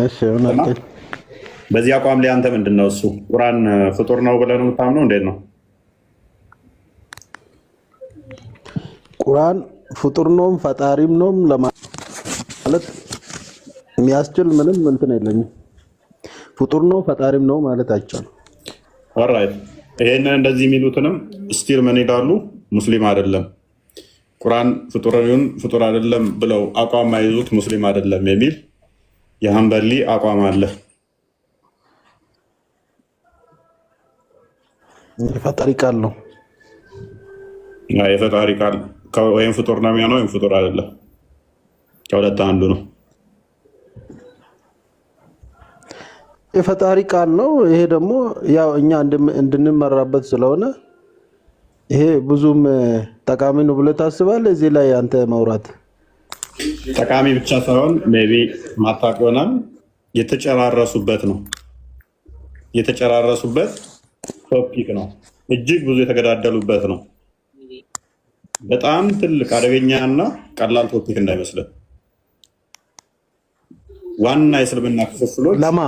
እሺ እውነት በዚህ አቋም ላይ አንተ ምንድነው እሱ ቁርአን ፍጡር ነው ብለህ ነው የምታምነው? እንዴት ነው ቁርአን ፍጡር ነው ፈጣሪም ነው ለማለት የሚያስችል ምንም እንትን የለኝም። ፍጡር ነው ፈጣሪም ነው ማለት አይቻልም። ኦልራይት ይሄንን እንደዚህ የሚሉትንም ስቲል ምን ይላሉ? ሙስሊም አይደለም ቁርአን ፍጡርን ፍጡር አይደለም ብለው አቋም ማይዙት ሙስሊም አይደለም የሚል የሐንበሊ አቋም አለ። የፈጣሪ ቃል ነው። የፈጣሪ ቃል ወይም ፍጡር ነው የሚሆነው ወይም ፍጡር አይደለም፣ ከሁለት አንዱ ነው። የፈጣሪ ቃል ነው። ይሄ ደግሞ ያው እኛ እንድንመራበት ስለሆነ ይሄ ብዙም ጠቃሚ ነው ብለህ ታስባለህ? እዚህ ላይ አንተ ማውራት ጠቃሚ ብቻ ሳይሆን ሜቢ ማታቆናም የተጨራረሱበት ነው። የተጨራረሱበት ቶፒክ ነው። እጅግ ብዙ የተገዳደሉበት ነው። በጣም ትልቅ አደገኛና ቀላል ቶፒክ እንዳይመስልህ። ዋና የእስልምና ክፍፍሎች ለማ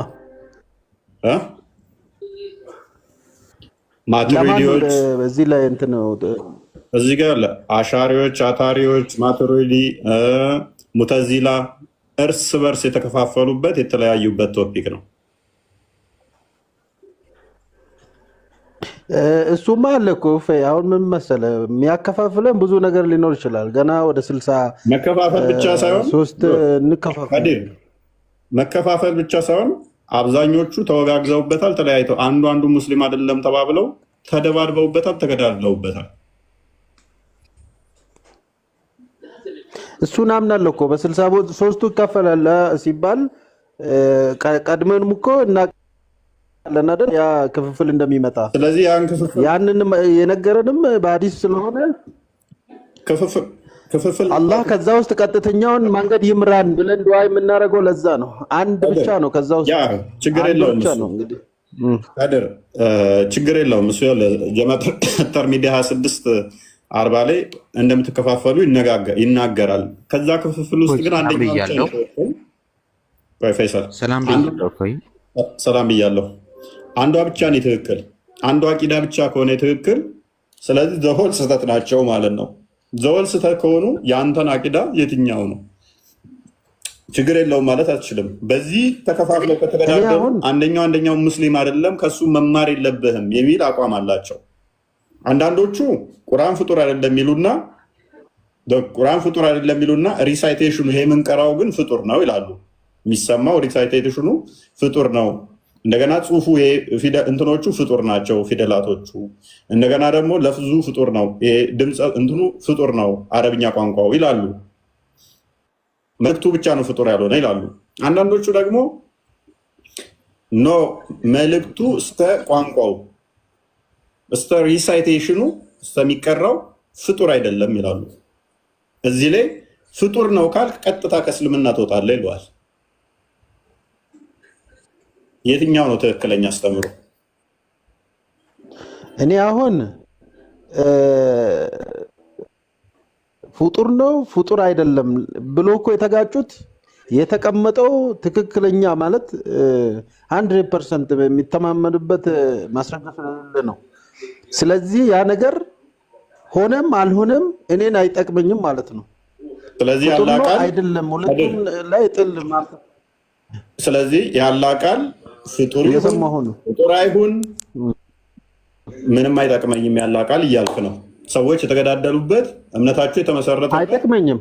ማቱሪዲዎች እዚህ ላይ እንትን ነው። እዚህ ጋር አለ አሻሪዎች፣ አታሪዎች፣ ማቱሪዲ፣ ሙተዚላ እርስ በርስ የተከፋፈሉበት የተለያዩበት ቶፒክ ነው። እሱማ አለ እኮ አሁን ምን መሰለህ የሚያከፋፍለን ብዙ ነገር ሊኖር ይችላል። ገና ወደ 60 መከፋፈል ብቻ ሳይሆን 3 እንከፋፈል መከፋፈል ብቻ ሳይሆን አብዛኞቹ ተወጋግዘውበታል፣ ተለያይተው አንዱ ሙስሊም አይደለም ተባብለው ተደባድበውበታል፣ ተገዳድለውበታል። እሱን አምናለሁ እኮ በ63ቱ ይካፈላል ሲባል ቀድመን እኮ እናውቃለን አይደል ያ ክፍፍል እንደሚመጣ። ስለዚህ ያን ክፍፍል ያንን የነገረንም በሐዲስ ስለሆነ ክፍፍል አላህ ከዛ ውስጥ ቀጥተኛውን መንገድ ይምራን ብለን ዱዓ የምናደርገው ለዛ ነው። አንድ ብቻ ነው ከዛ ውስጥ ችግር የለውም ነው እንግዲህ ታደር ችግር የለውም። እሱ ጀመተር ሚዲያ 26:40 ላይ እንደምትከፋፈሉ ይናገራል። ከዛ ክፍፍል ውስጥ ግን አንደኛው ፈይሰል ሰላም ብያለሁ። አንዷ ብቻ ነው ትክክል። አንዷ አቂዳ ብቻ ከሆነ ትክክል፣ ስለዚህ ዘሆል ስህተት ናቸው ማለት ነው። ዘወል ስህተት ከሆኑ የአንተን አቂዳ የትኛው ነው? ችግር የለውም ማለት አትችልም። በዚህ ተከፋፍለው ከተገዳደሩ አንደኛው ሙስሊም አይደለም ከሱ መማር የለብህም የሚል አቋም አላቸው። አንዳንዶቹ ቁርአን ፍጡር አይደለም የሚሉና ሪሳይቴሽኑ ይሄ የምንቀራው ግን ፍጡር ነው ይላሉ። የሚሰማው ሪሳይቴሽኑ ፍጡር ነው። እንደገና ጽሁፉ እንትኖቹ ፍጡር ናቸው ፊደላቶቹ። እንደገና ደግሞ ለፍዙ ፍጡር ነው፣ ድምፅ እንትኑ ፍጡር ነው አረብኛ ቋንቋው ይላሉ። መልክቱ ብቻ ነው ፍጡር ያልሆነ ይላሉ። አንዳንዶቹ ደግሞ ኖ መልክቱ እስከ ቋንቋው እስከ ሪሳይቴሽኑ እስከሚቀራው ፍጡር አይደለም ይላሉ። እዚህ ላይ ፍጡር ነው ካልክ ቀጥታ ከእስልምና ትወጣለህ ይለዋል። የትኛው ነው ትክክለኛ አስተምሮ? እኔ አሁን ፍጡር ነው ፍጡር አይደለም ብሎ እኮ የተጋጩት የተቀመጠው ትክክለኛ ማለት 100% የሚተማመንበት ማስረጃ ስለሌለ ነው። ስለዚህ ያ ነገር ሆነም አልሆነም እኔን አይጠቅመኝም ማለት ነው። ስለዚህ ያላ ቃል አይደለም ሁለቱም ላይ ጥል ማለት። ስለዚህ ያላ ቃል ፍጡር አይሁን ምንም አይጠቅመኝም ያላ ቃል እያልክ ነው። ሰዎች የተገዳደሉበት እምነታቸው የተመሰረተ አይጠቅመኝም፣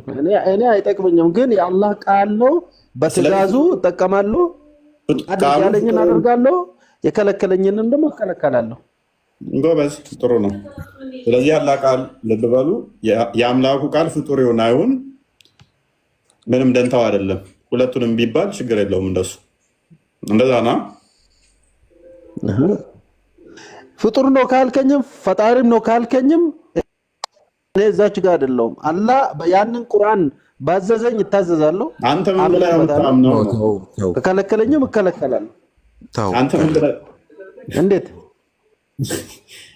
እኔ አይጠቅመኝም፣ ግን የአላህ ቃል ነው። በትእዛዙ እጠቀማለሁ፣ ያለኝን አደርጋለሁ፣ የከለከለኝንም ደግሞ እከለከላለሁ። ጎበዝ፣ ጥሩ ነው። ስለዚህ ያላ ቃል ልብ በሉ፣ የአምላኩ ቃል ፍጡር ይሁን አይሁን ምንም ደንታው አይደለም። ሁለቱንም ቢባል ችግር የለውም። እንደዛ ና ፍጡር ነው ካልከኝም ፈጣሪም ነው ካልከኝም እኔ እዛች ጋር አይደለሁም። አላህ ያንን ቁርአን ባዘዘኝ እታዘዛለሁ። አንተ ምን ብለህ ነው? ከከለከለኝም እከለከላለሁ። አንተ ምን ብለህ እንዴት?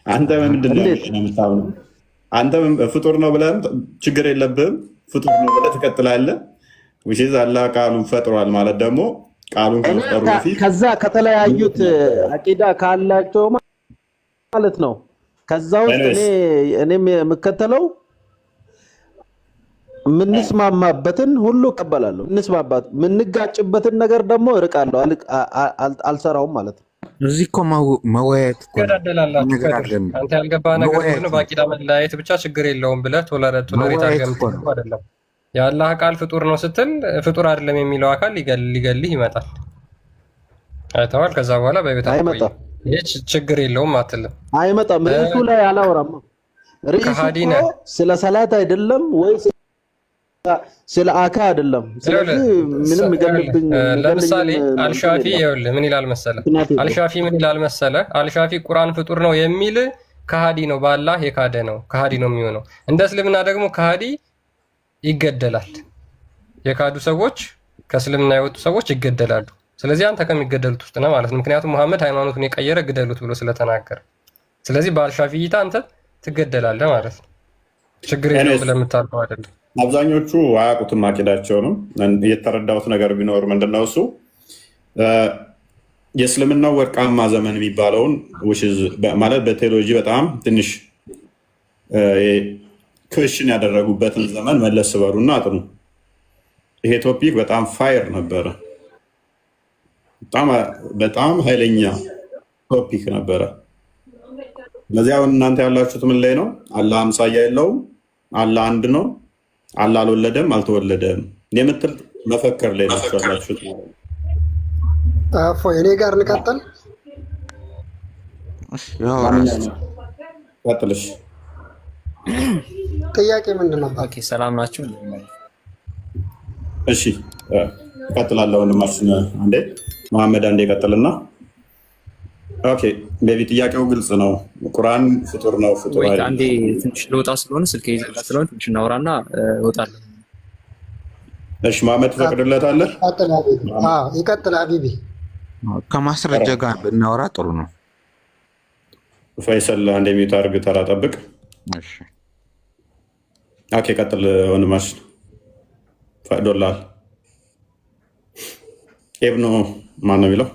አንተ ምንድን ነው የምታምነው? አንተ ፍጡር ነው ብለህ ችግር የለብህም ፍጡር ነው ብለህ ትቀጥላለህ። አላህ ቃሉን ፈጥሯል ማለት ደግሞ ቃሉን ከመፍጠሩ በፊት ከዛ ከተለያዩት አቂዳ ካላቸው ማለት ነው። ከዛ ውስጥ እኔም የምከተለው ምንስማማበትን ሁሉ እቀበላለሁ። ምንጋጭበትን ነገር ደግሞ እርቃለሁ፣ አልሰራውም ማለት ነው። እዚህ እኮ መወያየት እኮ አንተ ያልገባ ነገር ነው። በአቂዳ መለያየት ብቻ ችግር የለውም ብለህ ቶለሬት አድርገህ የምትለው አይደለም። የአላህ ቃል ፍጡር ነው ስትል ፍጡር አይደለም የሚለው አካል ሊገልህ ይመጣል። አይተዋል። ከዛ በኋላ በቤት አይመጣም። ይህ ችግር የለውም አትልም። አይመጣም። ርዕሱ ላይ አላወራም። ርዕሱ ስለ ሰላት አይደለም ወይ ስለ አካ አይደለም። ስለዚህ ምንም ይገልብኝ። ለምሳሌ አልሻፊ ይኸውልህ ምን ይላል መሰለህ? አልሻፊ ቁርአን ፍጡር ነው የሚል ከሃዲ ነው፣ በአላህ የካደ ነው፣ ከሃዲ ነው የሚሆነው። እንደ እስልምና ደግሞ ከሃዲ ይገደላል። የካዱ ሰዎች ከእስልምና የወጡ ሰዎች ይገደላሉ። ስለዚህ አንተ ከሚገደሉት ውስጥ ነህ ማለት ነው። ምክንያቱም መሐመድ ሃይማኖቱን የቀየረ ግደሉት ብሎ ስለተናገረ፣ ስለዚህ በአልሻፊ እይታ አንተ ትገደላለህ ማለት ነው። ችግር የለውም ብለህ የምታልፈው አይደለም። አብዛኞቹ አያውቁትም አቂዳቸውንም። የተረዳሁት ነገር ቢኖር ምንድነው እሱ የእስልምናው ወርቃማ ዘመን የሚባለውን ማለት በቴዎሎጂ በጣም ትንሽ ክሽን ያደረጉበትን ዘመን መለስ በሉና አጥኑ። ይሄ ቶፒክ በጣም ፋየር ነበረ፣ በጣም ኃይለኛ ቶፒክ ነበረ። ስለዚህ አሁን እናንተ ያላችሁት ምን ላይ ነው? አላህ አምሳያ የለውም፣ አላህ አንድ ነው፣ አላህ አልወለደም አልተወለደም የምትል መፈክር ላይ ናችሁ ያላችሁት። እኔ ጋር እንቀጥል። ቀጥልሽ። ጥያቄ ምንድን ነበር? ኦኬ ሰላም ናችሁ? እሺ እቀጥላለሁ። ወንድማችን አንዴ መሐመድ አንዴ ቀጥልና። ኦኬ ቤቢ ጥያቄው ግልጽ ነው። ቁርአን ፍጡር ነው ፍጡር ወይ? አይደለም? አንዴ ትንሽ ልወጣ ስለሆነ ስልክ ይዘጋ ስለሆነ ትንሽ እናወራና እወጣለሁ። እሺ መሐመድ ትፈቅድለታለህ? ይቀጥል ሀቢቢ። ከማስረጃ ጋር ብናወራ ጥሩ ነው። ፈይሰል አንዴ ሚዩት አድርግ፣ ተራ ጠብቅ። እሺ ኦኬ ቀጥል ወንድማችን። ፈቅዶልሃል። ኢብኑ ማን ነው የሚለው?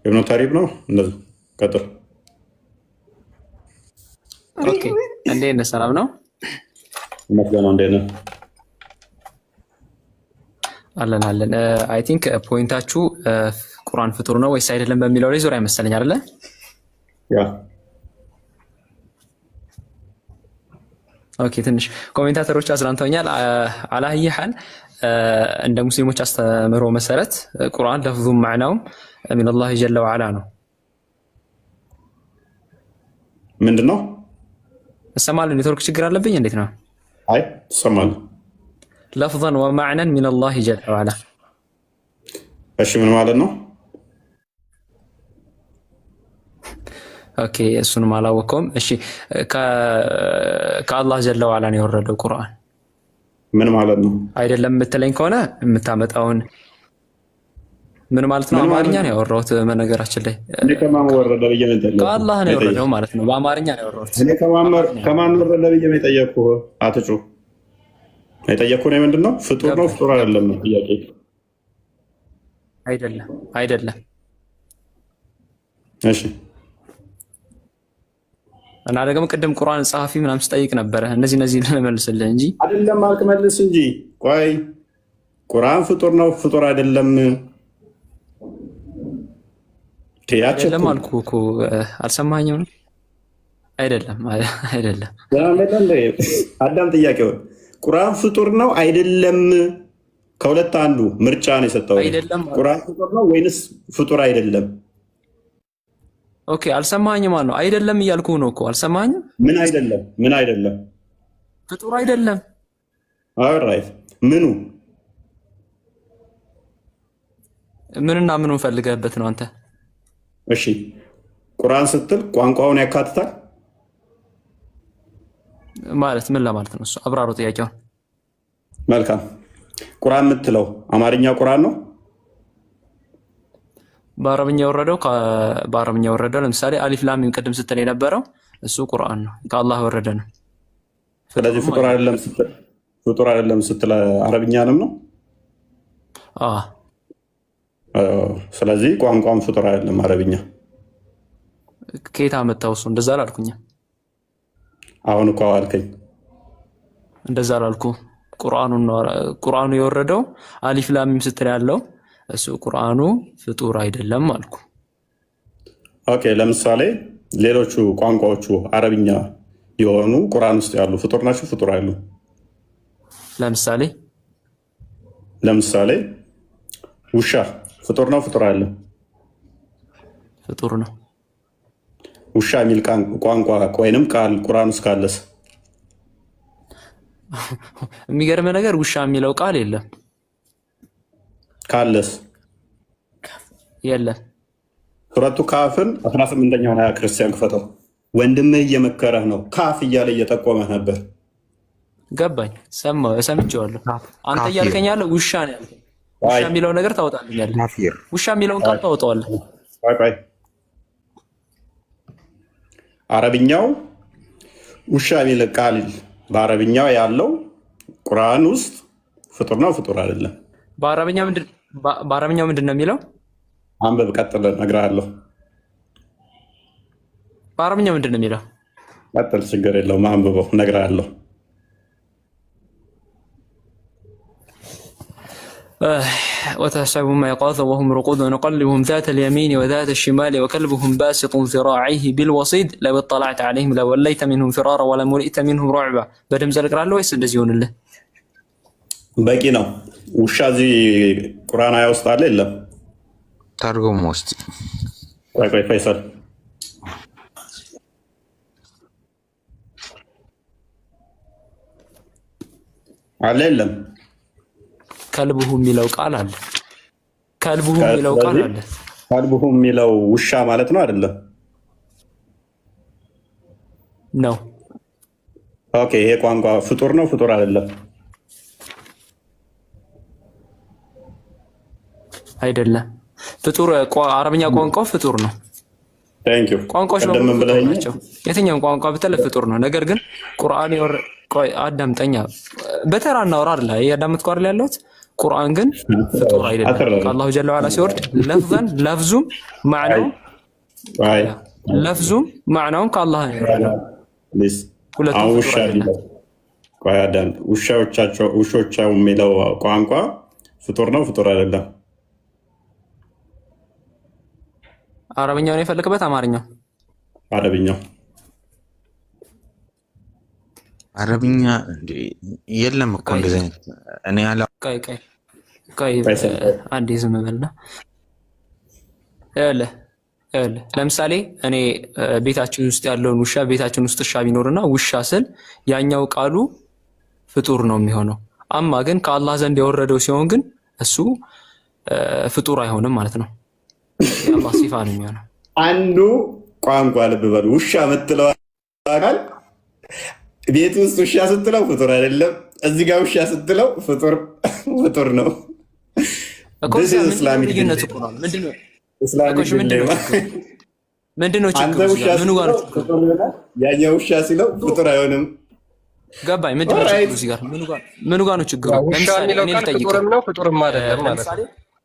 ኢብኑ ታሪብ ነው እንደዚህ። ቀጥል። ኦኬ እንዴት ነህ? ሰላም ነው? መስገነው እንዴት ነህ? አለን። አይ ቲንክ ፖይንታችሁ ቁርአን ፍጡር ነው ወይስ አይደለም በሚለው ላይ ዙሪያ መሰለኝ አይደለ? ያ ኦኬ ትንሽ ኮሜንታተሮች አዝናንተውኛል። አላህይሐል እንደ ሙስሊሞች አስተምህሮ መሰረት ቁርአን ለፍዙም ማዕናውም ሚነላህ ጀለ ወዐላ ነው። ምንድን ነው? እሰማለሁ። ኔትወርክ ችግር አለብኝ እንዴት ነው? አይ ትሰማለህ። ለፍዘን ወማዕነን ሚነላህ ጀለ ወዐላ። እሺ ምን ማለት ነው? ኦኬ እሱንም አላወቀውም። እሺ ከአላህ ጀለ ወዐላ ነው የወረደው ቁርአን። ምን ማለት ነው? አይደለም የምትለኝ ከሆነ የምታመጣውን ምን ማለት ነው? አማርኛ ነው ያወራሁት። በነገራችን ላይ እኔ ከማን ወረደ ብዬ ነው የጠየኩህ? ከአላህ ነው የወረደው ማለት ነው። በአማርኛ ነው ያወራሁት። እኔ ከማን ወረደ ብዬ ነው የጠየኩህ? አትጩ። የጠየኩህ ነው ምንድን ነው? ፍጡር ነው ፍጡር አይደለም ነው ጥያቄ። አይደለም። እሺ እና ደግሞ ቅድም ቁርአን ጸሐፊ ምናምን ስጠይቅ ነበረ። እነዚህ ልመልስልህ እንጂ አይደለም አልክ። መልስ እንጂ ቆይ። ቁርአን ፍጡር ነው ፍጡር አይደለም አይደለም አልኩህ እኮ አልሰማኸኝም ነው? አይደለም አዳም ጥያቄውን ቁርአን ፍጡር ነው አይደለም፣ ከሁለት አንዱ ምርጫ ነው የሰጠው። ቁርአን ፍጡር ነው ወይንስ ፍጡር አይደለም? ኦኬ አልሰማኸኝም ማለት ነው። አይደለም እያልኩህ ነው እኮ አልሰማኸኝም? ምን አይደለም? ፍጡር አይደለም። ኦልራይት ምኑ ምንና ምኑን ፈልገህበት ነው አንተ? እሺ ቁርአን ስትል ቋንቋውን ያካትታል ማለት ምን ለማለት ነው? እሱ አብራሩ ጥያቄውን። መልካም። ቁርአን የምትለው አማርኛ ቁርአን ነው? በአረብኛ የወረደው ለምሳሌ አሊፍ ላም ሚም ቅድም ስትል የነበረው እሱ ቁርአን ነው፣ ከአላህ ወረደ ነው። ስለዚህ ፍጡር አይደለም ስትል አረብኛንም ነው? ስለዚህ ቋንቋም ፍጡር አይደለም አረብኛ። ከየት አመጣው? እሱ እንደዛ አላልኩኝም። አሁን እኮ አልከኝ። እንደዛ አላልኩ። ቁርአኑ የወረደው አሊፍ ላም ሚም ስትል ያለው እሱ ቁርአኑ ፍጡር አይደለም አልኩ። ኦኬ፣ ለምሳሌ ሌሎቹ ቋንቋዎቹ አረብኛ የሆኑ ቁርአን ውስጥ ያሉ ፍጡር ናቸው ፍጡር አይደሉም? ለምሳሌ ውሻ ፍጡር ነው ፍጡር አይደለም? ፍጡር ነው። ውሻ የሚል ቋንቋ ወይንም ቃል ቁርአን ውስጥ ካለስ? የሚገርም ነገር ውሻ የሚለው ቃል የለም። ካለስ? የለም። ሱረቱ ካፍን 18ኛውን አያ ክርስቲያን ክፈተው። ወንድምህ እየመከረህ ነው፣ ካፍ እያለ እየጠቆመህ ነበር። ገባኝ፣ ሰምቼዋለሁ። አንተ እያልከኝ ያለው ውሻ ነው ያልከኝ። ውሻ የሚለው ነገር ታወጣልኛለህ። ውሻ የሚለውን ቃል ታወጣዋለህ። አረብኛው ውሻ የሚል ቃል በአረብኛው ያለው ቁርአን ውስጥ ፍጡር ነው ፍጡር አይደለም? በአረብኛው ምንድን ነው የሚለው? አንብብ፣ ቀጥል፣ እነግርሃለሁ። በአረብኛው ምንድን ነው የሚለው? ቀጥል፣ ችግር የለውም፣ አንብበው፣ እነግርሃለሁ። وتحسبهم أيقاظا وهم رقود ونقلبهم ذات اليمين وذات الشمال وكلبهم باسط ذراعيه بالوصيد لو اطلعت عليهم لوليت منهم فرارا ولملئت منهم رعبا بدم زلق رالو ويس እንደዚህ ይሆንልህ? በቂ ነው። ውሻ እዚህ ቁርአን አያ ውስጥ አለ የለም? ተርጉም ውስጥ ቆይ ፈይሰል አለ የለም? ከልብሁ የሚለው ቃል አለ። ከልብሁ የሚለው ቃል አለ። ከልብሁ የሚለው ውሻ ማለት ነው አይደለም? ነው። ኦኬ፣ ይሄ ቋንቋ ፍጡር ነው ፍጡር አይደለም? አይደለም። ፍጡር አረብኛ ቋንቋው ፍጡር ነው። ታንክ ዩ። ቋንቋዎች ናቸው። የትኛውም ቋንቋ ብትለ ፍጡር ነው። ነገር ግን ቁርአን ቆይ አዳምጠኛ፣ በተራ እናወራ አይደለ? ያዳምጥኩ አይደል ያለሁት። ቁርአን ግን ፍጡር አይደለም። ከአላሁ ጀለ ወዐላ ሲወርድ ለፍዙም ማዕናውም ከአላህ ነው የወረደው። ውሾቻቸው የሚለው ቋንቋ ፍጡር ነው ፍጡር አይደለም? አረብኛውን የፈለክበት? አረብኛው አረብኛ የለም እኮ እንደዚህ አይነት እኔ ያለ ቆይ አንዴ ዝም በልና ለምሳሌ እኔ ቤታችን ውስጥ ያለውን ውሻ ቤታችን ውስጥ ውሻ ቢኖርና ውሻ ስል ያኛው ቃሉ ፍጡር ነው የሚሆነው። አማ ግን ከአላህ ዘንድ የወረደው ሲሆን ግን እሱ ፍጡር አይሆንም ማለት ነው። የአላህ ሲፋ ነው የሚሆነው። አንዱ ቋንቋ ልብ በሉ፣ ውሻ የምትለው አካል ቤት ውስጥ ውሻ ስትለው ፍጡር አይደለም፣ እዚህ ጋር ውሻ ስትለው ፍጡር ነው። ምንድነው ችግሩ? ያኛው ውሻ ሲለው ፍጡር አይሆንም። ገባኝ። ምንድነው ችግሩ? እዚህ ጋር ምኑ ጋር ነው ችግሩ? ለምሳሌ እኔ ልጠይቅህ፣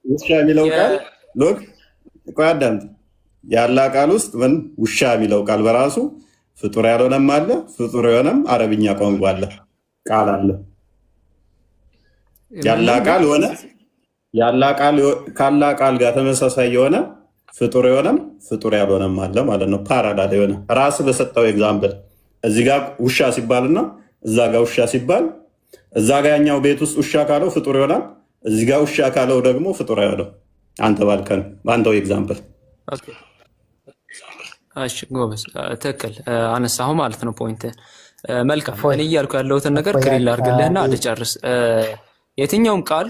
ውሻ የሚለው ቃል ሎክ ቆይ አዳምጥ። ያላ ቃል ውስጥ ምን ውሻ የሚለው ቃል በራሱ ፍጡር ያልሆነም አለ፣ ፍጡር የሆነም አረብኛ ቋንቋ አለ፣ ቃል አለ። ያላ ቃል ጋር ተመሳሳይ የሆነ ፍጡር የሆነም ፍጡር ያልሆነም አለ ማለት ነው። ፓራላል የሆነ ራስ በሰጠው ኤግዛምፕል እዚህ ጋር ውሻ ሲባልና እዛ ጋር ውሻ ሲባል እዛ ጋር ያኛው ቤት ውስጥ ውሻ ካለው ፍጡር ይሆናል፣ እዚህ ጋር ውሻ ካለው ደግሞ ፍጡር አይሆንም። አንተ ባልከን በአንተው ኤግዛምፕል። እሺ ጎበዝ፣ ትክክል አነሳሁ ማለት ነው ፖይንት። መልካም። እኔ እያልኩ ያለሁትን ነገር ክሊል አድርግልህና አልጨርስ። የትኛውም ቃል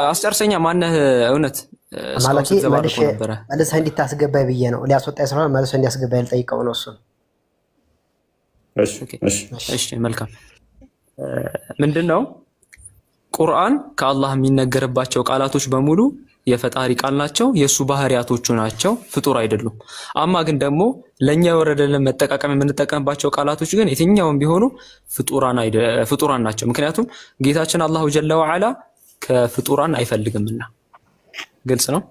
አስጨርሰኛ። ማነህ እውነት ማለት መልሰህ እንዲታስገባኝ ብዬ ነው። ሊያስወጣኝ ስለሆነ መልሰህ እንዲያስገባኝ ልጠይቀው ነው እሱን። እሺ መልካም። ምንድን ነው ቁርአን ከአላህ የሚነገርባቸው ቃላቶች በሙሉ የፈጣሪ ቃል ናቸው፣ የእሱ ባህሪያቶቹ ናቸው፣ ፍጡር አይደሉም። አማ ግን ደግሞ ለእኛ የወረደልን መጠቃቀም የምንጠቀምባቸው ቃላቶች ግን የትኛውም ቢሆኑ ፍጡራን ናቸው። ምክንያቱም ጌታችን አላሁ ጀለ ወዐላ ከፍጡራን አይፈልግምና። ግልጽ ነው።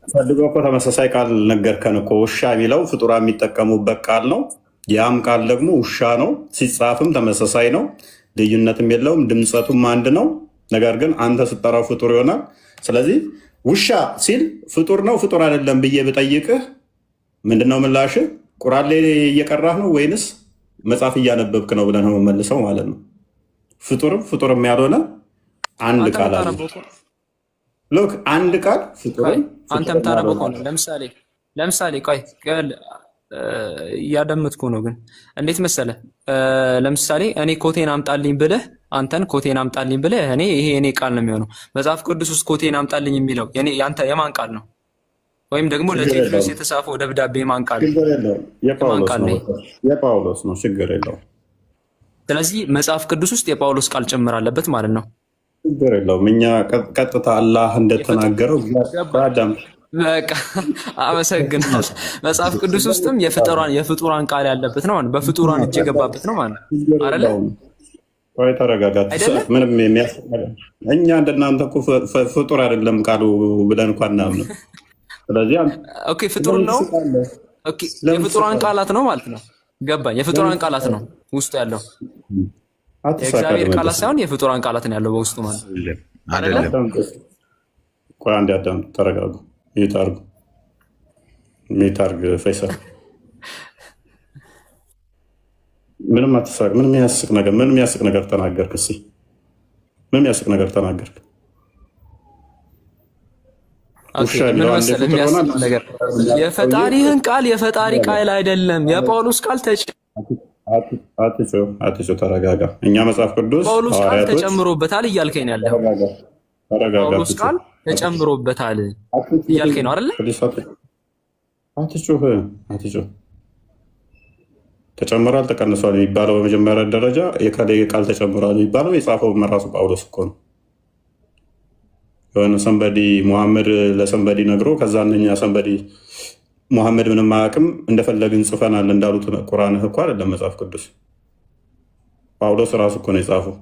ፈልገው እኮ ተመሳሳይ ቃል ነገርከን እኮ። ውሻ የሚለው ፍጡራ የሚጠቀሙበት ቃል ነው። ያም ቃል ደግሞ ውሻ ነው። ሲጻፍም ተመሳሳይ ነው። ልዩነትም የለውም። ድምፀቱም አንድ ነው። ነገር ግን አንተ ስጠራው ፍጡር ይሆናል። ስለዚህ ውሻ ሲል ፍጡር ነው ፍጡር አይደለም ብዬ ብጠይቅህ ምንድነው ምላሽህ? ቁርአን ላይ እየቀራህ ነው ወይንስ መጽሐፍ እያነበብክ ነው ብለህ ነው የምመልሰው ማለት ነው። ፍጡርም ያልሆነ አንድ ቃል አለ። ሎክ አንድ ቃል ፍጡርም አንተም ታነበው ከሆነ ለምሳሌ ቆይ እያደመጥኩ ነው። ግን እንዴት መሰለ፣ ለምሳሌ እኔ ኮቴን አምጣልኝ ብለህ አንተን ኮቴን አምጣልኝ ብለህ ይሄ የኔ ቃል ነው የሚሆነው። መጽሐፍ ቅዱስ ውስጥ ኮቴን አምጣልኝ የሚለው ያንተ የማን ቃል ነው? ወይም ደግሞ ለቴዎፍሎስ የተጻፈው ደብዳቤ የማን ቃል ነው? የጳውሎስ ነው። ችግር የለውም። ስለዚህ መጽሐፍ ቅዱስ ውስጥ የጳውሎስ ቃል ጭምር አለበት ማለት ነው። ችግር የለውም። እኛ ቀጥታ አላህ እንደተናገረው በቃ አመሰግናለሁ። መጽሐፍ ቅዱስ ውስጥም የፍጡራን ቃል ያለበት ነው ማለት በፍጡራን እጅ የገባበት ነው ማለት አይደለ? ወይ ተረጋጋት። ምንም እኛ እንደናንተ እኮ ፍጡር አይደለም ቃሉ ብለን እንኳን እናምነው። ስለዚህ ኦኬ ፍጡር ነው። ኦኬ የፍጡራን ቃላት ነው ማለት ነው። ገባኝ። የፍጡራን ቃላት ነው ውስጡ ያለው የእግዚአብሔር ቃላት ሳይሆን የፍጡራን ቃላት ነው ያለው በውስጡ ማለት አይደለም። ቆይ አንዴ አዳም ተረጋጉ። ሚታርግ ፈይሰል ምንም አትሳቅ። ምንም የሚያስቅ ነገር ተናገርክ። እስኪ ምንም የሚያስቅ ነገር ተናገርክ። የፈጣሪህን ቃል የፈጣሪ ቃል አይደለም የጳውሎስ ቃል አትጮህ፣ ተረጋጋ። እኛ መጽሐፍ ቅዱስ ጳውሎስ ቃል ተጨምሮበታል እያልከኝ ነው ያለው። ጳውሎስ ቃል ተጨምሮበታል እያልከኝ ነው አይደለ? አትጮህ። ተጨምሯል ተቀንሷል የሚባለው በመጀመሪያ ደረጃ የከሌ ቃል ተጨምሯል የሚባለው የጻፈው ራሱ ጳውሎስ እኮ ነው። የሆነ ሰንበዲ ሙሐመድ ለሰንበዲ ነግሮ ከዛ እነኛ ሰንበዲ ሙሐመድ ምንም አያውቅም እንደፈለግን ጽፈናል እንዳሉት ቁርአንህ እኮ አይደለም መጽሐፍ ቅዱስ። ጳውሎስ ራሱ እኮ ነው የጻፈው።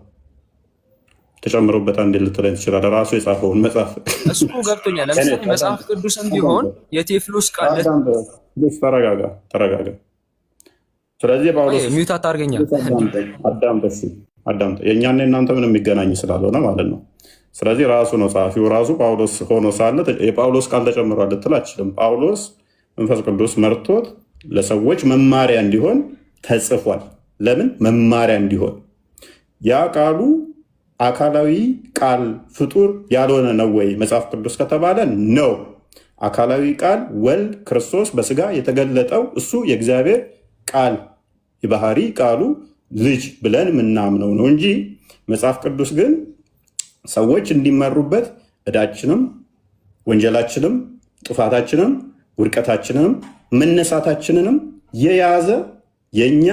ተጨምሮበታል እንዴት ልትለኝ ትችላለህ? ራሱ የጻፈውን መጽሐፍ እሱ ገብቶኛል። ለምሳሌ መጽሐፍ ቅዱስም ቢሆን የቴዎፍሎስ ቃል ተረጋጋ። ስለዚህ ጳውሎስ ሚውት አታርገኛል። አዳምጥ። የእኛና የእናንተ ምንም የሚገናኝ ስላልሆነ ማለት ነው። ስለዚህ ራሱ ነው ጸሐፊው ራሱ ጳውሎስ ሆኖ ሳለ የጳውሎስ ቃል ተጨምሯል ልትል አትችልም። ጳውሎስ መንፈስ ቅዱስ መርቶት ለሰዎች መማሪያ እንዲሆን ተጽፏል። ለምን መማሪያ እንዲሆን? ያ ቃሉ አካላዊ ቃል ፍጡር ያልሆነ ነው ወይ መጽሐፍ ቅዱስ ከተባለ ነው። አካላዊ ቃል ወልድ ክርስቶስ በስጋ የተገለጠው እሱ የእግዚአብሔር ቃል የባህሪ ቃሉ ልጅ ብለን ምናምነው ነው እንጂ መጽሐፍ ቅዱስ ግን ሰዎች እንዲመሩበት ዕዳችንም ወንጀላችንም ጥፋታችንም ውድቀታችንንም መነሳታችንንም የያዘ የኛ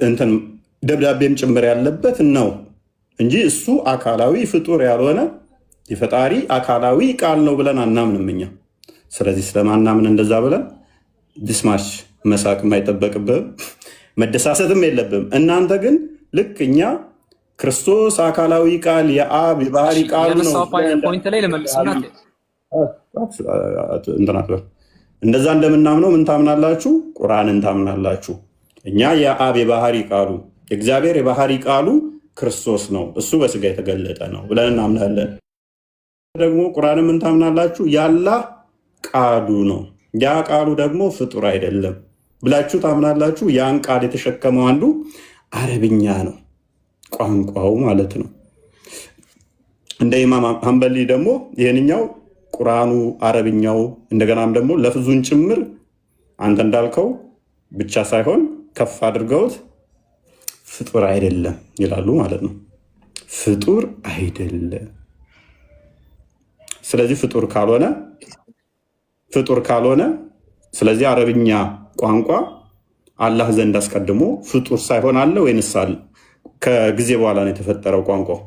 እንትን ደብዳቤም ጭምር ያለበት ነው እንጂ እሱ አካላዊ ፍጡር ያልሆነ የፈጣሪ አካላዊ ቃል ነው ብለን አናምንም እኛ። ስለዚህ ስለማናምን እንደዛ ብለን ዲስማች መሳቅ የማይጠበቅብህም መደሳሰትም የለብም። እናንተ ግን ልክ እኛ ክርስቶስ አካላዊ ቃል የአብ የባህሪ ቃል ነው እንደዛ እንደምናምነው ምን ታምናላችሁ? ቁርአንን ታምናላችሁ። እኛ የአብ የባህሪ ቃሉ የእግዚአብሔር የባህሪ ቃሉ ክርስቶስ ነው፣ እሱ በስጋ የተገለጠ ነው ብለን እናምናለን። ደግሞ ቁርአንን ምን ታምናላችሁ? የአላህ ቃሉ ነው፣ ያ ቃሉ ደግሞ ፍጡር አይደለም ብላችሁ ታምናላችሁ። ያን ቃል የተሸከመው አንዱ አረብኛ ነው፣ ቋንቋው ማለት ነው። እንደ ኢማም ሐንበሊ ደግሞ ይህንኛው ቁርአኑ አረብኛው እንደገናም ደግሞ ለፍዙን ጭምር አንተ እንዳልከው ብቻ ሳይሆን ከፍ አድርገውት ፍጡር አይደለም ይላሉ ማለት ነው። ፍጡር አይደለም። ስለዚህ ፍጡር ካልሆነ ስለዚህ አረብኛ ቋንቋ አላህ ዘንድ አስቀድሞ ፍጡር ሳይሆን አለ ወይንስ አለ? ከጊዜ በኋላ ነው የተፈጠረው ቋንቋው።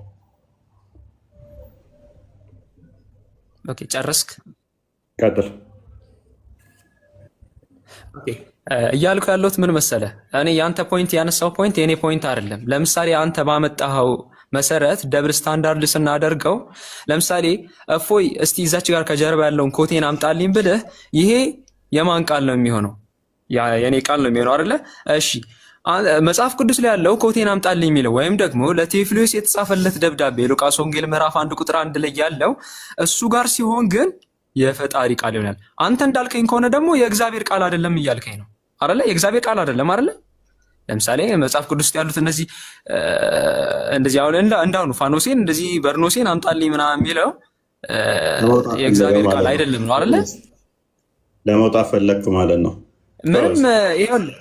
ኦኬ ጨረስክ? ቀጥል። እያልኩ ያለሁት ምን መሰለህ፣ እኔ የአንተ ፖይንት ያነሳው ፖይንት የኔ ፖይንት አይደለም። ለምሳሌ አንተ መሰረት ደብል ስታንዳርድ ስናደርገው ለምሳሌ እፎይ እስቲ እዛች ጋር ከጀርባ ያለውን ኮቴን አምጣልኝ ብልህ ይሄ የማን ቃል ነው የሚሆነው? የኔ ቃል ነው የሚሆነው አይደለ? እሺ መጽሐፍ ቅዱስ ላይ ያለው ኮቴን አምጣልኝ የሚለው ወይም ደግሞ ለቴዎፍሎስ የተጻፈለት ደብዳቤ ሉቃስ ወንጌል ምዕራፍ 1 ቁጥር 1 ላይ ያለው እሱ ጋር ሲሆን ግን የፈጣሪ ቃል ይሆናል። አንተ እንዳልከኝ ከሆነ ደግሞ የእግዚአብሔር ቃል አይደለም እያልከኝ ነው አይደለ? የእግዚአብሔር ቃል አይደለም አይደለ? ለምሳሌ መጽሐፍ ቅዱስ ውስጥ ያሉት እንደዚህ አሁን እንዳሁኑ ፋኖሴን እንደዚህ በርኖሴን አምጣልኝ ምናምን የሚለው የእግዚአብሔር ቃል አይደለም ነው አይደለ? ለመውጣት ፈለግክ ማለት ነው። ምንም ይኸውልህ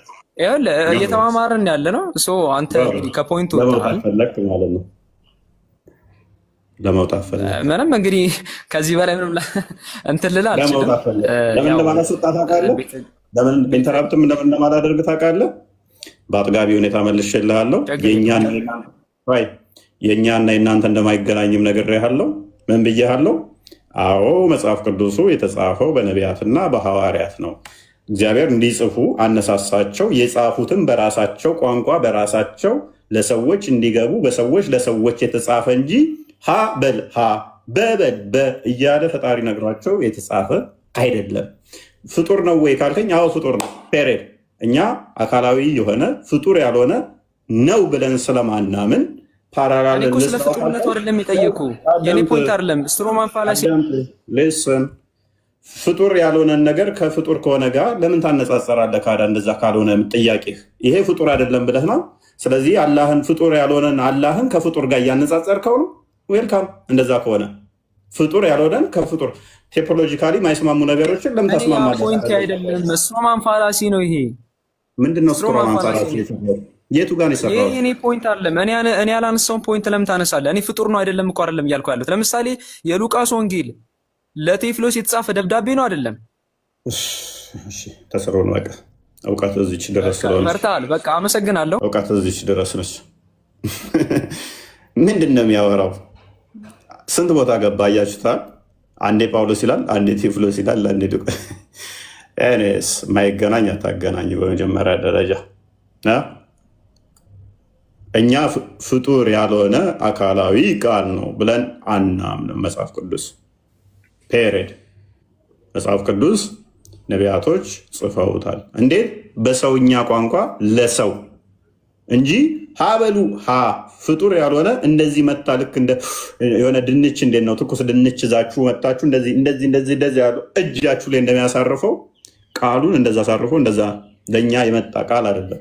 እየተማማርን ያለ ነው። አንተ እንግዲህ ከፖይንት ወጥተሃል ማለት ነው። ለመውጣት ፈለግክ ምንም እንግዲህ ከዚህ በላይ ምንም እንትን ልልህ አልችልም። ለምን ለማላስወጣ ታውቃለህ? ለምን ኢንተራፕትም እንደማላደርግ ታውቃለህ? በአጥጋቢ ሁኔታ መልሼልሃለሁ። የእኛና የእናንተ እንደማይገናኝም ነግሬሃለሁ። ምን ብዬሃለሁ? አዎ መጽሐፍ ቅዱሱ የተጻፈው በነቢያትና በሐዋርያት ነው። እግዚአብሔር እንዲጽፉ አነሳሳቸው። የጻፉትም በራሳቸው ቋንቋ በራሳቸው ለሰዎች እንዲገቡ በሰዎች ለሰዎች የተጻፈ እንጂ ሀ በል ሀ በበል በ እያለ ፈጣሪ ነግሯቸው የተጻፈ አይደለም። ፍጡር ነው ወይ ካልከኝ፣ አዎ ፍጡር ነው። ፔሬድ። እኛ አካላዊ የሆነ ፍጡር ያልሆነ ነው ብለን ስለማናምን ፓራላል ስለ ፍጡርነቱ አይደለም የጠየቁ የኔ ፖይንት አይደለም። ስትሮማን ፋላሲ ሊስን ፍጡር ያልሆነን ነገር ከፍጡር ከሆነ ጋር ለምን ታነጻጸራለህ? ካዳ እንደዛ ካልሆነ ጥያቄህ ይሄ ፍጡር አይደለም ብለህ ነው። ስለዚህ አላህን ፍጡር ያልሆነን አላህን ከፍጡር ጋር እያነጻጸርከው ነው። ዌልካም። እንደዛ ከሆነ ፍጡር ያልሆነን ከፍጡር ቴዎሎጂካሊ ማይስማሙ ነገሮችን ለምን ታስማማለህ? ፖይንት አይደለም። ስትሮማን ፋላሲ ነው ይሄ። ምንድነው ስትሮማን ፋላሲ? የቱ ጋር ይሰራል? ይሄ የኔ ፖይንት አይደለም። እኔ ያላነሳውን ፖይንት ለምን ታነሳለህ? እኔ ፍጡር ነው አይደለም እኮ አይደለም እያልኩ ያለሁት። ለምሳሌ የሉቃስ ወንጌል ለቴዎፍሎስ የተጻፈ ደብዳቤ ነው አይደለም? ተስሮ ነው። በቃ እውቀት እዚች ድረስ ስለሆነ መርታል። በቃ አመሰግናለሁ። እውቀት እዚች ድረስ ነች። ምንድን ነው የሚያወራው? ስንት ቦታ ገባ እያችሁታል። አንዴ ጳውሎስ ይላል፣ አንዴ ቴዎፍሎስ ይላል፣ አንዴ ስ ማይገናኝ አታገናኝ። በመጀመሪያ ደረጃ እኛ ፍጡር ያልሆነ አካላዊ ቃል ነው ብለን አናምንም። መጽሐፍ ቅዱስ ፔሬድ። መጽሐፍ ቅዱስ ነቢያቶች ጽፈውታል። እንዴት? በሰውኛ ቋንቋ ለሰው እንጂ ሀበሉ ፍጡር ያልሆነ እንደዚህ መታ ልክ የሆነ ድንች እንዴት ነው ትኩስ ድንች ይዛችሁ መጣችሁ እንደዚህ ያሉ እጃችሁ ላይ እንደሚያሳርፈው ቃሉን እንደዛ አሳርፎ እንደዛ ለእኛ የመጣ ቃል አይደለም።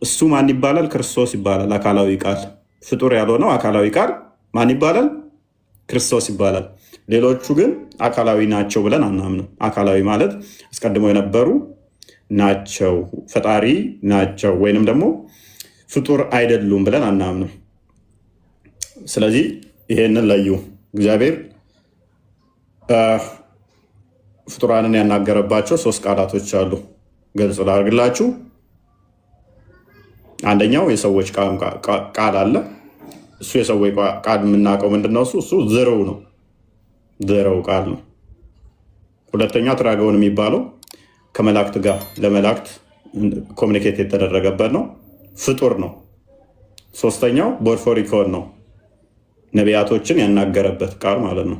እሱ ማን ይባላል? ክርስቶስ ይባላል። አካላዊ ቃል ፍጡር ያልሆነው አካላዊ ቃል ማን ይባላል? ክርስቶስ ይባላል። ሌሎቹ ግን አካላዊ ናቸው ብለን አናምንም። አካላዊ ማለት አስቀድሞ የነበሩ ናቸው፣ ፈጣሪ ናቸው፣ ወይንም ደግሞ ፍጡር አይደሉም ብለን አናምንም። ስለዚህ ይሄንን ለዩ። እግዚአብሔር ፍጡራንን ያናገረባቸው 3 ቃላቶች አሉ። ግልጽ ላድርግላችሁ። አንደኛው የሰዎች ቃል አለ። እሱ የሰዎች ቃል የምናውቀው ምንድነው? እሱ ዝርው ነው፣ ዝርው ቃል ነው። ሁለተኛው ትራገውን የሚባለው ከመላእክት ጋር ለመላእክት ኮሚኒኬት የተደረገበት ነው፣ ፍጡር ነው። ሶስተኛው ቦርፎሪኮን ነው፣ ነቢያቶችን ያናገረበት ቃል ማለት ነው።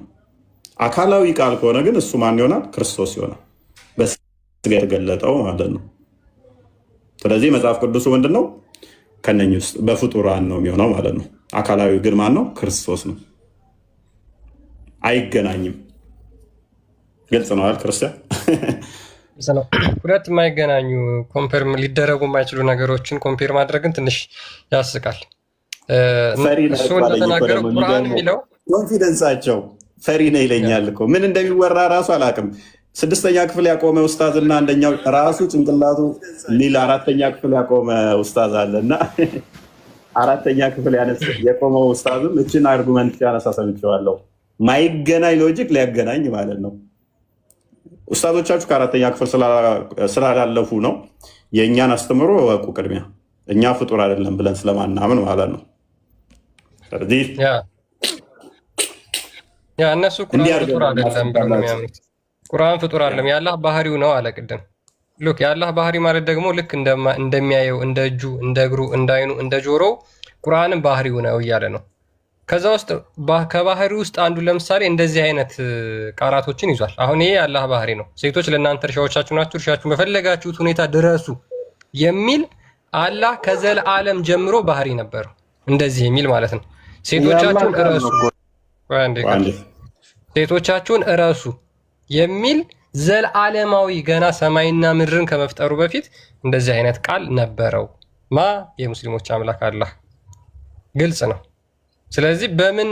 አካላዊ ቃል ከሆነ ግን እሱ ማን ይሆናል? ክርስቶስ ይሆናል፣ በስጋ የተገለጠው ማለት ነው። ስለዚህ መጽሐፍ ቅዱሱ ምንድነው? ከነኝ ውስጥ በፍጡራን ነው የሚሆነው ማለት ነው። አካላዊ ግን ማን ነው? ክርስቶስ ነው። አይገናኝም። ግልጽ ነው አይደል? ክርስቲያን ሁለት የማይገናኙ ኮምፔር ሊደረጉ የማይችሉ ነገሮችን ኮምፔር ማድረግን ትንሽ ያስቃል። እሱ እንደተናገረው ቁርአን የሚለው ኮንፊደንሳቸው ፈሪ ነው ይለኛል እኮ ምን እንደሚወራ ራሱ አላውቅም። 6ኛ ክፍል ያቆመ ኡስታዝ እና አንደኛው ራሱ ጭንቅላቱ ሊል 4ኛ ክፍል ያቆመ ኡስታዝ አለ እና 4ኛ ክፍል የቆመው ኡስታዝም እችን አርጉመንት ያነሳ ሰምቼዋለሁ። ማይገናኝ ሎጂክ ሊያገናኝ ማለት ነው። ኡስታዞቻችሁ ከ4ኛ ክፍል ስላላለፉ ነው። የእኛን አስተምሮ ወቁ ቅድሚያ እኛ ፍጡር አይደለም ብለን ስለማናምን ማለት ነው። ስለዚህ እነሱ ቁርአን ፍጡር አይደለም ብለው ነው የሚያምኑት። ቁርአን ፍጡር አይደለም የአላህ ባህሪው ነው አለ ቅድም። ሉክ የአላህ ባህሪ ማለት ደግሞ ልክ እንደሚያየው እንደ እጁ፣ እንደ እግሩ፣ እንደ አይኑ፣ እንደ ጆሮው ቁርአንም ባህሪው ነው እያለ ነው። ከዛ ውስጥ ከባህሪ ውስጥ አንዱ ለምሳሌ እንደዚህ አይነት ቃላቶችን ይዟል። አሁን ይሄ የአላህ ባህሪ ነው። ሴቶች ለእናንተ እርሻዎቻችሁ ናችሁ፣ እርሻችሁን በፈለጋችሁት ሁኔታ ድረሱ የሚል አላህ ከዘለዓለም ጀምሮ ባህሪ ነበረው። እንደዚህ የሚል ማለት ነው። ሴቶቻችሁን እረሱ፣ ሴቶቻችሁን እረሱ የሚል ዘለዓለማዊ ገና ሰማይና ምድርን ከመፍጠሩ በፊት እንደዚህ አይነት ቃል ነበረው። የሙስሊሞች አምላክ አላህ ግልጽ ነው። ስለዚህ በምን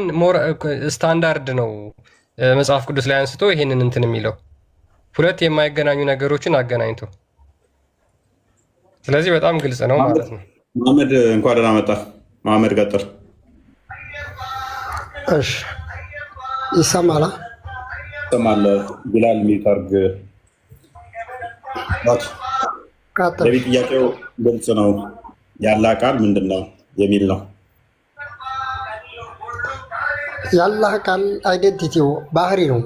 ስታንዳርድ ነው መጽሐፍ ቅዱስ ላይ አንስቶ ይሄንን እንትን የሚለው? ሁለት የማይገናኙ ነገሮችን አገናኝቶ። ስለዚህ በጣም ግልጽ ነው ማለት ነው። መሐመድ እንኳን ደህና መጣ። መሐመድ ቀጥል። እሺ ይሰማል? ይሰማል። ቢላል ሚታርግ ለቤት ጥያቄው ግልጽ ነው። ያላህ ቃል ምንድን ነው የሚል ነው። ያላህ ቃል አይደንቲቲው ባህሪ ነው።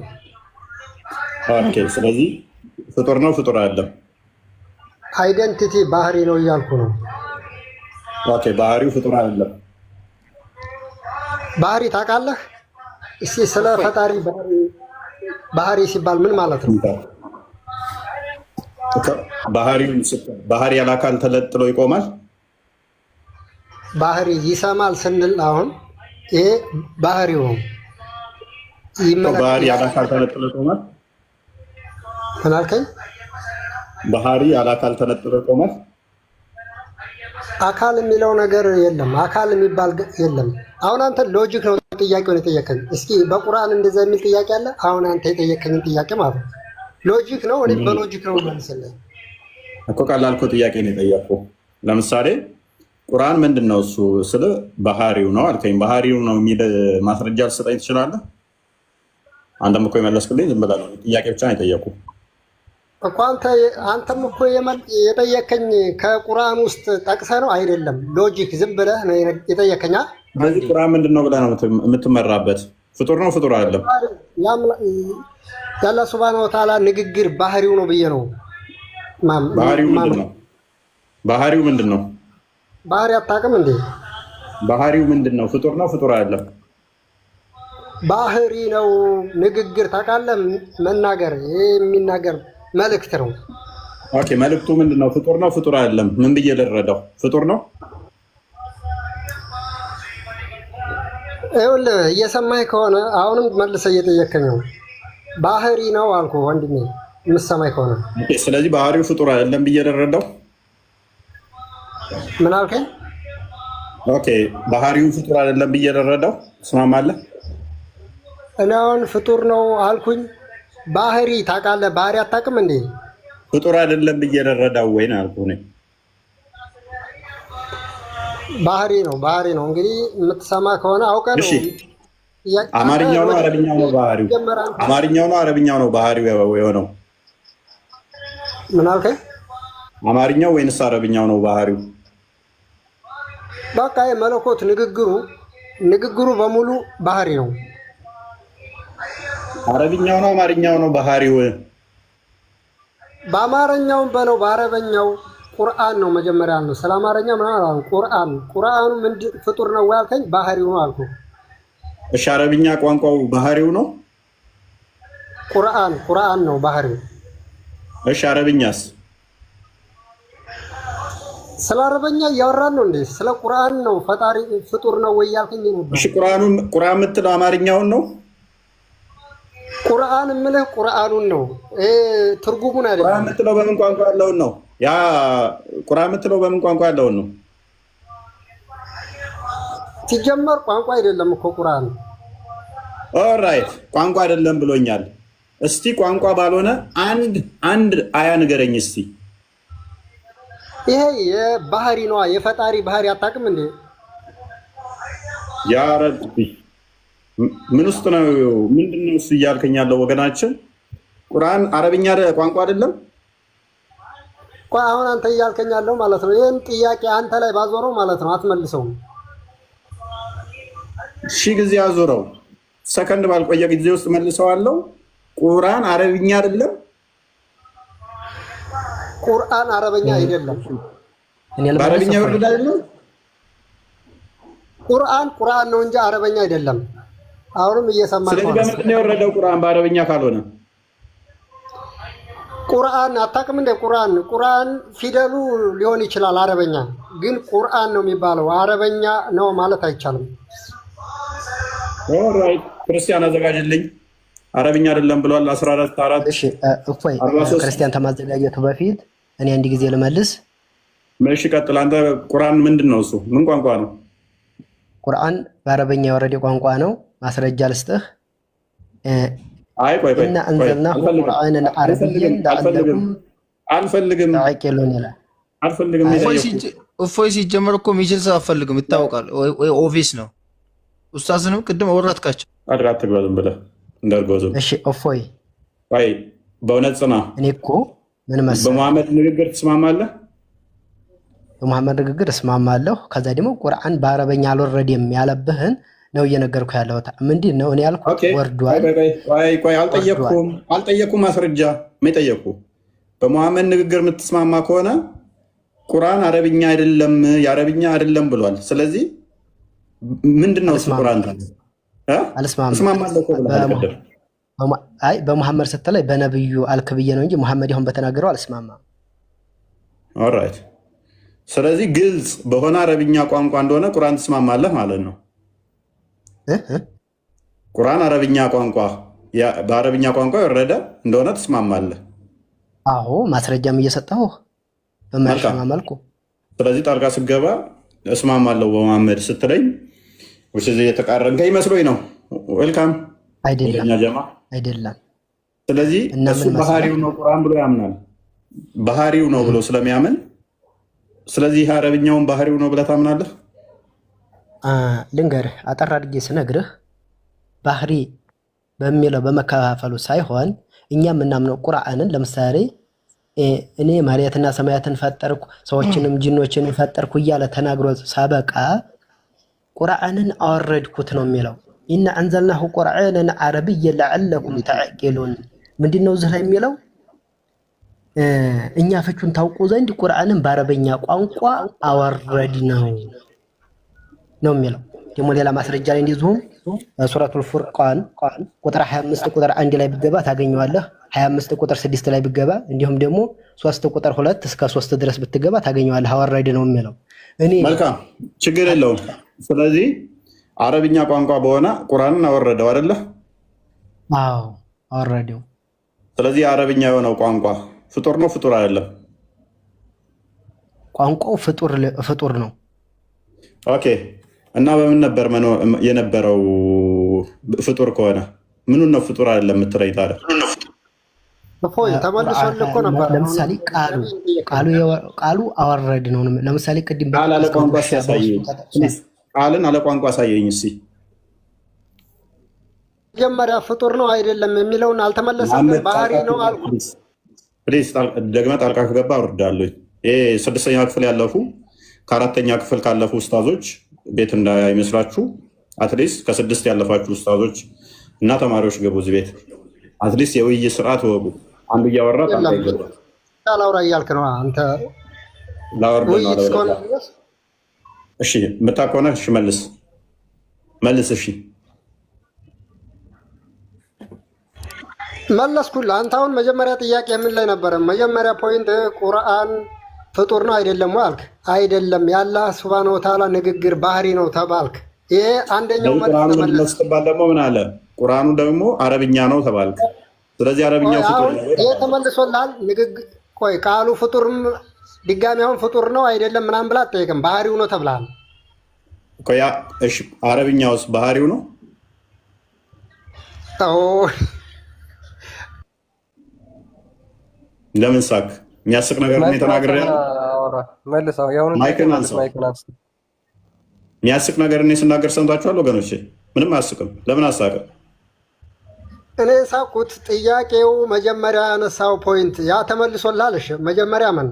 ኦኬ። ስለዚህ ፍጡር ነው ፍጡር አይደለም? አይደንቲቲ ባህሪ ነው እያልኩ ነው። ኦኬ። ባህሪው ፍጡር አይደለም። ባህሪ ታውቃለህ? እስኪ ስለ ፈጣሪ ባህሪ ሲባል ምን ማለት ነው? ባህሪ ያለ አካል ተለጥሎ ይቆማል። ባህሪ ይሰማል ስንል አሁን ይሄ ባህሪው ነው። ባህሪ ያለ አካል ተለጥሎ ይቆማል። ምን አልከኝ? ባህሪ ያለ አካል ተለጥሎ ይቆማል። አካል የሚለው ነገር የለም። አካል የሚባል የለም። አሁን አንተ ሎጂክ ነው ጥያቄውን የጠየቀኝ። እስኪ በቁርአን እንደዛ የሚል ጥያቄ አለ? አሁን አንተ የጠየቀኝን ጥያቄ ማለት ነው ሎጂክ ነው። እኔ በሎጂክ ነው መልስልህ እኮ። ቀላል እኮ ጥያቄ ነው የጠየቅኩህ። ለምሳሌ ቁርአን ምንድን ነው እሱ ስለ ባህሪው ነው አልከኝ። ባህሪው ነው የሚል ማስረጃ ልትሰጠኝ ትችላለህ? አንተም እኮ የመለስክልኝ ዝም ብለህ ነው። ጥያቄ ብቻ ነው የጠየቅኩህ እኮ። አንተም እኮ የጠየቀኝ ከቁርአን ውስጥ ጠቅሰህ ነው አይደለም? ሎጂክ ዝም ብለህ ነው የጠየቀኝ። ስለዚህ ቁርአን ምንድን ነው ብለህ ነው የምትመራበት? ፍጡር ነው ፍጡር አይደለም? የአላህ ሱብሃነሁ ወተዓላ ንግግር ባህሪው ነው ብዬ ነው። ባህሪው ምንድን ነው? ባህሪው ምንድን ነው? ባህሪ አታውቅም እንዴ? ባህሪው ምንድን ነው? ፍጡር ነው ፍጡር አይደለም? ባህሪ ነው ንግግር ታውቃለህ? መናገር የሚናገር መልእክት ነው። ኦኬ። መልእክቱ ምንድን ነው? ፍጡር ነው ፍጡር አይደለም? ምን ብዬ ልረዳው? ፍጡር ነው? ይኸውልህ እየሰማኝ ከሆነ አሁንም መልሰህ እየጠየከኝ ነው። ባህሪ ነው አልኩህ ወንድሜ፣ የምትሰማኝ ከሆነ ስለዚህ ባህሪው ፍጡር አይደለም ብዬ ልረዳው? ምን አልከኝ? ኦኬ። ባህሪው ፍጡር አይደለም ብዬ ልረዳው? ትስማማለህ? እኔ አሁን ፍጡር ነው አልኩኝ። ባህሪ ታውቃለህ? ባህሪ አታውቅም እንዴ? ፍጡር አይደለም ብዬ ልረዳው ወይ ነው ያልኩህ እኔ። ባህሪ ነው ባህሪ ነው። እንግዲህ የምትሰማ ከሆነ አውቀህ ነው። አማርኛው ነው አረብኛው ነው ባህሪው? አማርኛው ነው አረብኛው ነው ባህሪው የሆነው? ምን አልከኝ? አማርኛው ወይንስ አረብኛው ነው ባህሪው? በቃ የመለኮት ንግግሩ በሙሉ ባህሪ ነው። አረብኛው ነው አማርኛው ነው ባህሪው? በአማርኛውም በለው በአረበኛው ቁርአን ነው መጀመሪያ ነው። ስለ አማርኛ ምናምን አሁን ቁርአኑ ምንድን ፍጡር ነው ያልከኝ? ባህሪው ነው አልኩ። እሺ አረብኛ ቋንቋው ባህሪው ነው? ቁርአን ነው ባህሪው። እሺ አረብኛስ? ስለ አረበኛ እያወራን ነው እንዴ? ስለ ቁርአን ነው ፈጣሪ ፍጡር ነው ወይ ያልከኝ ነበር። እሺ ቁርአን የምትለው አማርኛውን ነው? ቁርአን የምልህ ቁርአኑን ነው ትርጉሙን አይደለም። ቁርአን የምትለው በምን ቋንቋ ያለውን ነው? ያ ቁርአን የምትለው በምን ቋንቋ ያለውን ነው? ሲጀመር ቋንቋ አይደለም እኮ ቁርአን። ኦልራይት ቋንቋ አይደለም ብሎኛል። እስቲ ቋንቋ ባልሆነ አንድ አያ ንገረኝ እስቲ። ይሄ የባህሪ ነዋ፣ የፈጣሪ ባህሪ አታውቅም እንዴ? ያ ረቢ ምን ውስጥ ነው? ምንድን ነው እሱ እያልከኝ ያለው ወገናችን? ቁርአን አረብኛ ቋንቋ አይደለም? አሁን አንተ እያልከኝ ያለው ማለት ነው። ይህን ጥያቄ አንተ ላይ ባዞረው ማለት ነው አትመልሰውም። ሺህ ጊዜ አዞረው ሰከንድ ባልቆየ ጊዜ ውስጥ መልሰዋለሁ። ቁርአን አረብኛ አይደለም? ቁርአን አረበኛ አይደለም። በአረብኛ ወርድ አይደለም? ቁርአን ነው እንጂ አረበኛ አይደለም። አሁንም እየሰማን ነው። ስለዚህ በምንድን ነው የወረደው ቁርአን በአረበኛ ካልሆነ? ቁርአን አታውቅም እንደ ቁርአን ፊደሉ ሊሆን ይችላል አረበኛ፣ ግን ቁርአን ነው የሚባለው። አረበኛ ነው ማለት አይቻልም። ኦልራይት ክርስቲያን አዘጋጅልኝ። አረበኛ አይደለም ብሏል 14 እሺ እፎይ ክርስቲያን ከማዘጋጀቱ በፊት እኔ አንድ ጊዜ ልመልስ። እሺ ቀጥል አንተ። ቁርአን ምንድን ነው እሱ? ምን ቋንቋ ነው? ቁርአን በአረበኛ የወረደ ቋንቋ ነው። ማስረጃ ልስጥህ። አይ ቆይ እና አንዘልናሁ ቁርአንን አረብያን ለዓለኩም አልፈልግም ተዕቂሉን ይላል። አልፈልግም። እፎይ ሲጀመር እኮ የሚችል ሰው አልፈልግም ይታወቃል። ወይ ኦፊስ ነው። ኡስታዝንም ቅድም ወራትካቸው አድራት ትግባዝም ብለህ እንደርጎዝም። እሺ እፎይ ወይ በእውነት ጽና። እኔ እኮ ምን መሰለህ በመሐመድ ንግግር ትስማማለህ? በመሐመድ ንግግር እስማማለሁ። ከዛ ደግሞ ቁርአን በአረበኛ አልወረደም ያለብህን ነው እየነገርኩ ያለሁት። ምንድን ነው እኔ ያልኩት ወርዷል። ቆይ አልጠየኩም። ማስረጃ የጠየቁ በመሐመድ ንግግር የምትስማማ ከሆነ ቁርአን አረብኛ አይደለም የአረብኛ አይደለም ብሏል። ስለዚህ ምንድን ነው ቁርአን? አይ በመሐመድ ስትላይ በነብዩ አልክ ብዬ ነው እንጂ መሐመድ ይሁን በተናገረው አልስማማም። ኦልራይት። ስለዚህ ግልጽ በሆነ አረብኛ ቋንቋ እንደሆነ ቁርአን ትስማማለህ ማለት ነው። ቁርአን አረብኛ ቋንቋ በአረብኛ ቋንቋ የወረደ እንደሆነ ትስማማለህ? አዎ ማስረጃም እየሰጠሁ በማያሻማ መልኩ። ስለዚህ ጣልቃ ስገባ እስማማለሁ በመሐመድ ስትለኝ ወይስ የተቃረንከኝ መስሎኝ ነው። ዌልካም አይደለም። ስለዚህ እሱ ባህሪው ነው ቁርአን ብሎ ያምናል። ባህሪው ነው ብሎ ስለሚያምን ስለዚህ አረብኛውን ባህሪው ነው ብለህ ታምናለህ? ልንገርህ አጠር አድርጌ ስነግርህ ባህሪ በሚለው በመከፋፈሉ ሳይሆን እኛ የምናምነው ቁርአንን ለምሳሌ እኔ መሬትና ሰማያትን ፈጠርኩ ሰዎችንም ጅኖችንም ፈጠርኩ እያለ ተናግሮ ሳበቃ ቁርአንን አወረድኩት ነው የሚለው። ኢና አንዘልናሁ ቁርአንን አረብየን ለዓለኩም ተዕቂሉን። ምንድነው እዚህ ላይ የሚለው? እኛ ፍቹን ታውቁ ዘንድ ቁርአንን በአረበኛ ቋንቋ አወረድ ነው የሚለው። ደግሞ ሌላ ማስረጃ ላይ እንደዚሁም ሱረቱል ፉርቃን ቁጥር 25 ቁጥር 1 ላይ ብገባ ታገኘዋለህ። 25 ቁጥር 6 ላይ ብገባ እንዲሁም ደግሞ 3 ቁጥር 2 እስከ 3 ድረስ ብትገባ ታገኘዋለህ። አወረድ ነው የሚለው። መልካም ችግር የለውም። ስለዚህ አረብኛ ቋንቋ በሆነ ቁርአንን አወረደው አይደለ? አዎ አወረደው። ስለዚህ አረብኛ የሆነው ቋንቋ ፍጡር ነው ፍጡር አይደለም? ቋንቋው ፍጡር ነው። ኦኬ። እና በምን ነበር የነበረው? ፍጡር ከሆነ ምኑን ነው ፍጡር አይደለም የምትለኝ ታዲያ? ለምሳሌ ቃሉ አወረድ ነው። ለምሳሌ ቅድም ቃልን አለ ቋንቋ አሳየኝ እስኪ። መጀመሪያ ፍጡር ነው አይደለም የሚለውን አልተመለሰም። ባህሪ ነው አልኩ። ፕሊዝ ደግመህ ጣልቃ ከገባ አወርዳለሁ። ይሄ 6ኛ ክፍል ያለፉ ከ4ኛ ክፍል ካለፉ ኡስታዞች ቤት እንዳይመስላችሁ። አትሊስት ከ6 ያለፋችሁ ኡስታዞች እና ተማሪዎች ገቡ እዚህ ቤት። አትሊስት የውይይት ስርዓት ወጉ። አንዱ እያወራ ጣልቃ ይገባል። ላውራ እያልክ ነው አንተ። ላወርድ ነው። እሺ የምታውቅ ከሆነ እሺ መልስ። እሺ መለስኩልህ። አንተ አሁን መጀመሪያ ጥያቄ ምን ላይ ነበረ? መጀመሪያ ፖይንት ቁርአን ፍጡር ነው አይደለም ወይ አልክ። አይደለም የአላህ ሱብሃነሁ ወተዓላ ንግግር ባህሪ ነው ተባልክ። ይሄ አንደኛው መልስ ተባል። ደግሞ ምን አለ? ቁርአኑ ደግሞ አረብኛ ነው ተባልክ። ስለዚህ አረብኛው ፍጡር ነው። ይሄ ተመልሶልሃል። ንግግር ቆይ ቃሉ ፍጡርም ድጋሚ አሁን ፍጡር ነው አይደለም ምናምን ብላ አትጠይቅም። ባህሪው ነው ተብሏል። ቆያ እሺ አረብኛውስ ባህሪው ነው? ለምን ሳቅ? የሚያስቅ ነገር ነው የተናገረ። የሚያስቅ ነገር ነው ስናገር ሰምታችኋል ወገኖቼ? ምንም አያስቅም። ለምን አሳቀ? እኔ ሳቁት። ጥያቄው መጀመሪያ ያነሳው ፖይንት ያ ተመልሶልሃል። እሺ መጀመሪያ ምን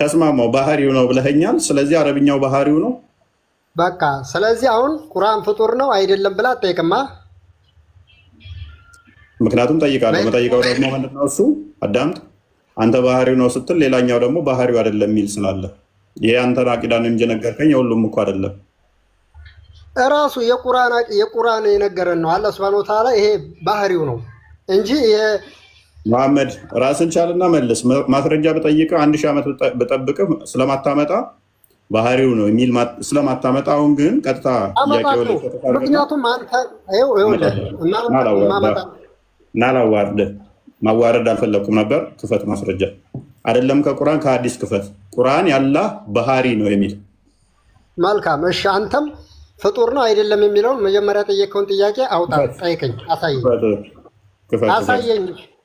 ተስማማው? ባህሪው ነው ብለኸኛል። ስለዚህ አረብኛው ባህሪው ነው በቃ። ስለዚህ አሁን ቁርአን ፍጡር ነው አይደለም ብላ አትጠይቅማ። ምክንያቱም ጠይቃለሁ። መጠይቀው ደግሞ ምንድነው እሱ? አዳምጥ። አንተ ባህሪው ነው ስትል ሌላኛው ደግሞ ባህሪው አይደለም የሚል ስላለ ይሄ አንተን አቂዳን እንጂ ነገርከኝ። የሁሉም እኮ አይደለም። እራሱ የቁርአን የነገረን ነው። አላህ ሱብሓነሁ ወተዓላ ይሄ ባህሪው ነው እንጂ መሐመድ ራስን ቻልና መልስ። ማስረጃ በጠይቀህ 1000 ዓመት በጠብቅህ ስለማታመጣ ባህሪው ነው የሚል ስለማታመጣ፣ አሁን ግን ቀጥታ ጥያቄው ላይ ምክንያቱም አንተ ናላዋርድህ ማዋረድ አልፈለኩም ነበር። ክፈት ማስረጃ አይደለም ከቁርአን ከሐዲስ ክፈት። ቁርአን ያላህ ባህሪ ነው የሚል መልካም። እሺ አንተም ፍጡር ነው አይደለም የሚለውን መጀመሪያ ጠየቀውን ጥያቄ አውጣ፣ ጠይቀኝ፣ አሳየኝ።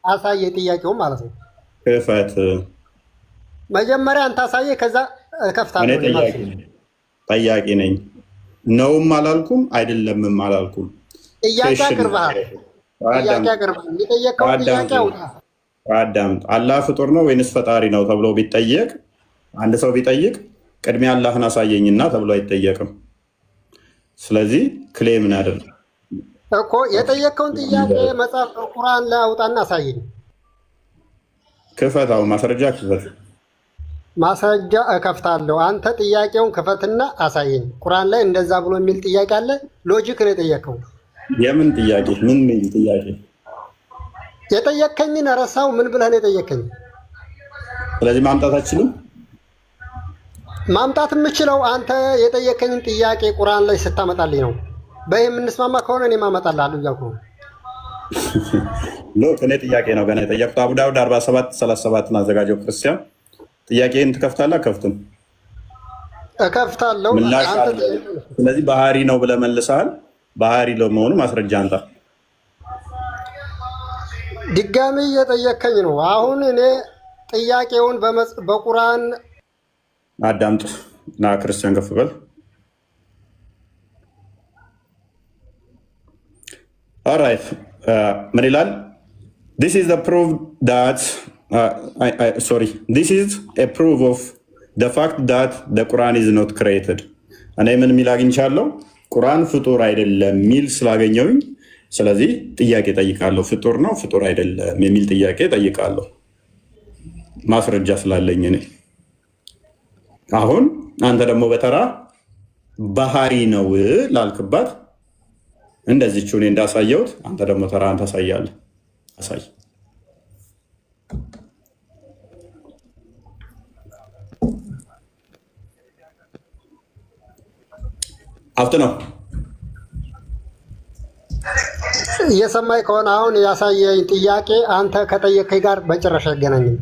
አሳየኝ ጥያቄውን ማለት ነው። ክፈት መጀመሪያ አንተ አሳየኝ፣ ከዛ እከፍታለሁ። ጠያቂ ነኝ። ነውም አላልኩም አይደለምም አላልኩም። ጥያቄ አቅርበሃል። የጠየቀውን ጥያቄ አውጣ። አዳምጥ። አላህ ፍጡር ነው ወይንስ ፈጣሪ ነው ተብሎ ቢጠየቅ፣ አንድ ሰው ቢጠይቅ ቅድሚያ አላህን አሳየኝና ተብሎ አይጠየቅም። ስለዚህ ክሌም እናደርግ እኮ የጠየቀውን ጥያቄ መጽሐፍ ቁርአን ላይ አውጣና አሳየኝ። ክፈታው ማስረጃ ክፈት። ማስረጃ እከፍታለሁ። አንተ ጥያቄውን ክፈትና አሳየኝ። ቁርአን ላይ እንደዛ ብሎ የሚል ጥያቄ አለ። ሎጂክ ነው የጠየቀው። የምን ጥያቄ? ምን ጥያቄ? የጠየቀኝን ረሳው። ምን ብለህ ነው የጠየቀኝ? ስለዚህ ማምጣት አችልም። ማምጣት የምችለው አንተ የጠየቀኝን ጥያቄ ቁርአን ላይ ስታመጣልኝ ነው። በይህ የምንስማማ ከሆነ እኔ ማመጣልሃለሁ እያልኩ ነው። ሎክ እኔ ጥያቄ ነው ገና የጠየቅኩት። አቡ ዳውድ 47:37 አዘጋጀው። ክርስቲያን ጥያቄን ትከፍታለህ? ከፍትም እከፍታለሁ። ስለዚህ ባህሪ ነው ብለህ መልሰሃል። ባህሪ ለመሆኑ ማስረጃ አንጣ። ድጋሚ እየጠየቀኝ ነው። አሁን እኔ ጥያቄውን በቁርአን አዳምጥ እና ክርስቲያን ከፍ በል። ኦራይት ምን ይላል? This is the proof that this is a proof of the fact that the Quran is not created። እኔ ምን ሚል አግኝቻለሁ? ቁርአን ፍጡር አይደለም ሚል ስላገኘውኝ፣ ስለዚህ ጥያቄ ጠይቃለሁ። ፍጡር ነው ፍጡር አይደለም የሚል ጥያቄ ጠይቃለሁ፣ ማስረጃ ስላለኝ እኔ። አሁን አንተ ደግሞ በተራ ባህሪ ነው ላልክባት እንደዚች እኔ እንዳሳየሁት አንተ ደግሞ ተራህን ታሳያለህ። አሳይ። አፍጥ ነው እየሰማኝ ከሆነ አሁን ያሳየኝ ጥያቄ አንተ ከጠየቀኝ ጋር በጭራሽ አይገናኝም።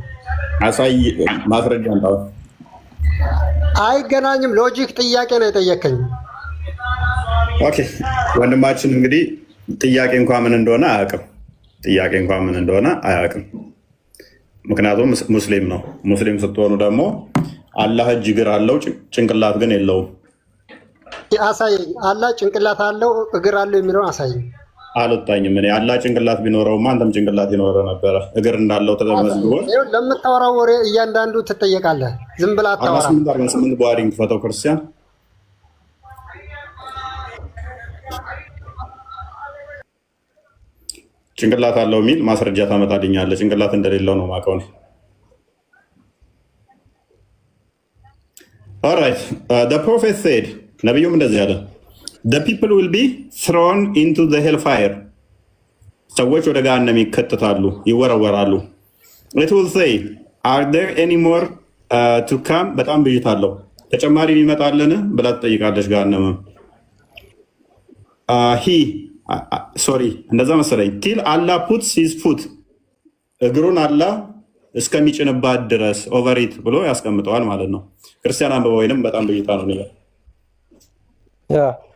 አሳይ። ማስረጃ አንጣው። አይገናኝም። ሎጂክ ጥያቄ ነው የጠየቀኝ። ኦኬ ወንድማችን እንግዲህ ጥያቄ እንኳን ምን እንደሆነ አያውቅም። ጥያቄ እንኳን ምን እንደሆነ አያውቅም። ምክንያቱም ሙስሊም ነው። ሙስሊም ስትሆኑ ደግሞ አላህ እጅ እግር አለው፣ ጭንቅላት ግን የለውም። አሳየኝ። አላህ ጭንቅላት አለው እግር አለው የሚለውን አሳየኝ። አልወጣኝም። እኔ አላህ ጭንቅላት ቢኖረውማ አንተም ጭንቅላት ይኖረ ነበረ። እግር እንዳለው ተመዝግቦ ለምታወራው ወሬ እያንዳንዱ ትጠየቃለህ። ዝም ብላ አታወራ። 48 ቡሃሪን ክፈተው ክርስቲያን። ጭንቅላት አለው የሚል ማስረጃ ታመጣልኛለህ። ጭንቅላት እንደሌለው ነው የማውቀው እኔ። ኦራይት the prophet said ነብዩም እንደዚህ አለ the people will be thrown into the hellfire ሰዎች ወደ ገሃነም ይከተታሉ፣ ይወረወራሉ። it will say are there any more to come በጣም ብይት አለው። ተጨማሪ ይመጣልን ብላ ትጠይቃለች ገሃነም። እንደዛ መሰለኝ till Allah puts his foot እግሩን አላህ እስከሚጭንባት ድረስ ኦቨሪት ብሎ ያስቀምጠዋል ማለት ነው። ክርስቲያን አንብበው ወይንም በጣም ብይታ ነው የሚለው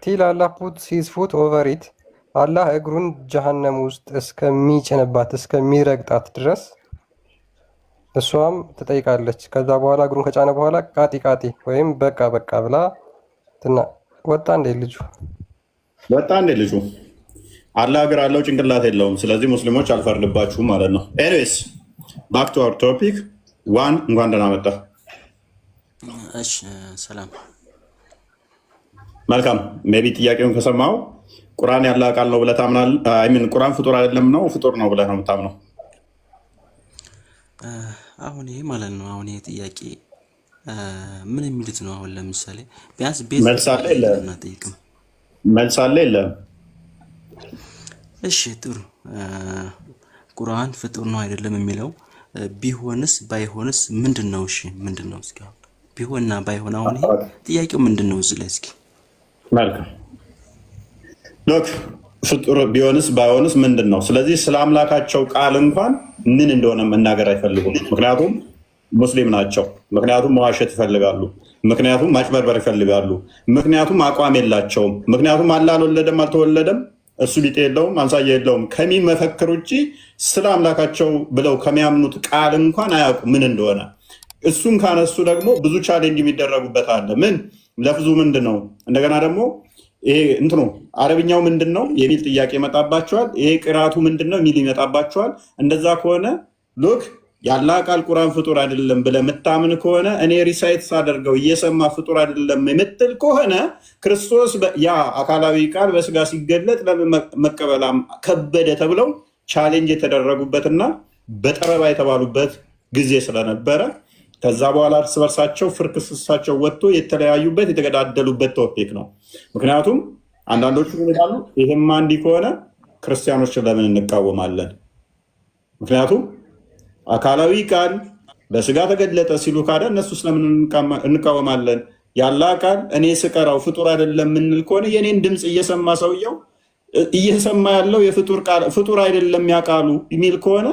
till Allah puts his foot over it አላህ እግሩን ጀሃነም ውስጥ እስከሚጭንባት እስከሚረግጣት ድረስ እሷም ትጠይቃለች። ከዛ በኋላ እግሩን ከጫነ በኋላ ቃጢ ቃጢ ወይም በቃ በቃ ብላ ወጣ እንደ ልጁ አላህ እግር አለው ጭንቅላት የለውም። ስለዚህ ሙስሊሞች አልፈርድባችሁም ማለት ነው። ኤኒዌይስ ባክ ቱ አወር ቶፒክ ዋን። እንኳን ደህና መጣ። እሺ ሰላም። መልካም። ሜቢ ጥያቄውን ከሰማው ቁርአን ያለ ቃል ነው ብለህ ታምናለህ? አይምን ቁርአን ፍጡር አይደለም ነው ፍጡር ነው ብለህ ነው የምታምነው? አሁን ይሄ ማለት ነው። አሁን ይሄ ጥያቄ ምን የሚሉት ነው? አሁን ለምሳሌ ቢያንስ ቤት መልስ አለ የለህም? መልስ አለ የለም? እሺ ጥሩ። ቁርአን ፍጡር ነው አይደለም የሚለው ቢሆንስ ባይሆንስ ምንድን ነው? እሺ ምንድን ነው? እስኪ ቢሆንና ባይሆን አሁን ይሄ ጥያቄው ምንድን ነው? እዚህ ላይ እስኪ መልካም ሎክ ፍጡር ቢሆንስ ባይሆንስ ምንድን ነው? ስለዚህ ስለ አምላካቸው ቃል እንኳን ምን እንደሆነ መናገር አይፈልጉም። ምክንያቱም ሙስሊም ናቸው። ምክንያቱም መዋሸት ይፈልጋሉ። ምክንያቱም ማጭበርበር ይፈልጋሉ። ምክንያቱም አቋም የላቸውም። ምክንያቱም አላህ አልወለደም አልተወለደም እሱ ቢጤ የለውም አምሳያ የለውም ከሚል መፈክር ውጭ ስለ አምላካቸው ብለው ከሚያምኑት ቃል እንኳን አያውቁም ምን እንደሆነ። እሱን ካነሱ ደግሞ ብዙ ቻሌንጅ የሚደረጉበት አለ። ምን ለፍዙ ምንድን ነው? እንደገና ደግሞ ይሄ እንትኑ አረብኛው ምንድን ነው የሚል ጥያቄ ይመጣባቸዋል። ይሄ ቅራቱ ምንድን ነው የሚል ይመጣባቸዋል። እንደዛ ከሆነ ሉክ የአላህ ቃል ቁርአን ፍጡር አይደለም ብለህ የምታምን ከሆነ እኔ ሪሳይት ሳደርገው እየሰማ ፍጡር አይደለም የምትል ከሆነ ክርስቶስ ያ አካላዊ ቃል በስጋ ሲገለጥ ለምን መቀበላም ከበደ ተብለው ቻሌንጅ የተደረጉበትና በጠረባ የተባሉበት ጊዜ ስለነበረ ከዛ በኋላ እርስ በርሳቸው ፍርክስሳቸው ወጥቶ የተለያዩበት የተገዳደሉበት ቶፒክ ነው። ምክንያቱም አንዳንዶቹ ይላሉ ይሄማ እንዲህ ከሆነ ክርስቲያኖችን ለምን እንቃወማለን? ምክንያቱም አካላዊ ቃል በስጋ ተገለጠ ሲሉ ካደ እነሱ ስለምን እንቃወማለን? የአላህ ቃል እኔ ስቀራው ፍጡር አይደለም የምንል ከሆነ የኔን ድምፅ እየሰማ ሰውየው እየሰማ ያለው የፍጡር ቃል ፍጡር አይደለም ያቃሉ የሚል ከሆነ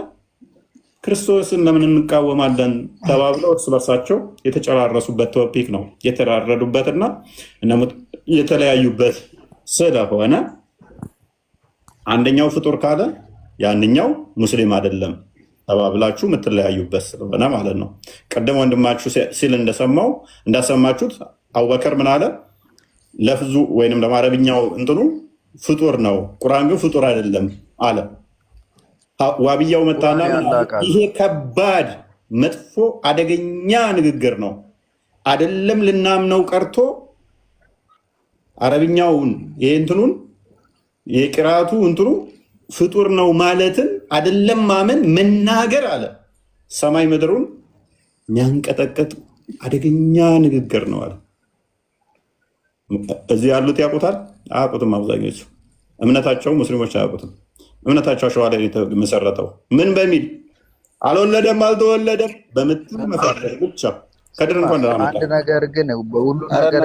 ክርስቶስን ለምን እንቃወማለን ተባብለው እርስ በርሳቸው የተጨራረሱበት ቶፒክ ነው። የተራረዱበትና የተለያዩበት ስለሆነ አንደኛው ፍጡር ካለ ያንኛው ሙስሊም አይደለም ተባብላችሁ የምትለያዩበት ስለሆነ ማለት ነው። ቀደም ወንድማችሁ ሲል እንዳሰማችሁት አቡበከር ምን አለ? ለፍዙ ወይንም ለአረብኛው እንትኑ ፍጡር ነው፣ ቁርአን ግን ፍጡር አይደለም አለ። ዋብያው መጣና ይሄ ከባድ መጥፎ አደገኛ ንግግር ነው፣ አይደለም ልናምነው ቀርቶ አረብኛውን ይሄ እንትኑን የቅራቱ እንትኑ ፍጡር ነው ማለትን አይደለም ማመን መናገር አለ። ሰማይ ምድሩን የሚያንቀጠቅጥ አደገኛ ንግግር ነው አለ። እዚህ ያሉት ያውቁታል? አያውቁትም። አብዛኞቹ እምነታቸው ሙስሊሞች አያውቁትም። እምነታቸው አሸዋ ላይ የተመሰረተው ምን በሚል አልወለደም አልተወለደም በምትል መፈክር ብቻ። ከድር እንኳን አንድ ነገር ግን በሁሉ ነገር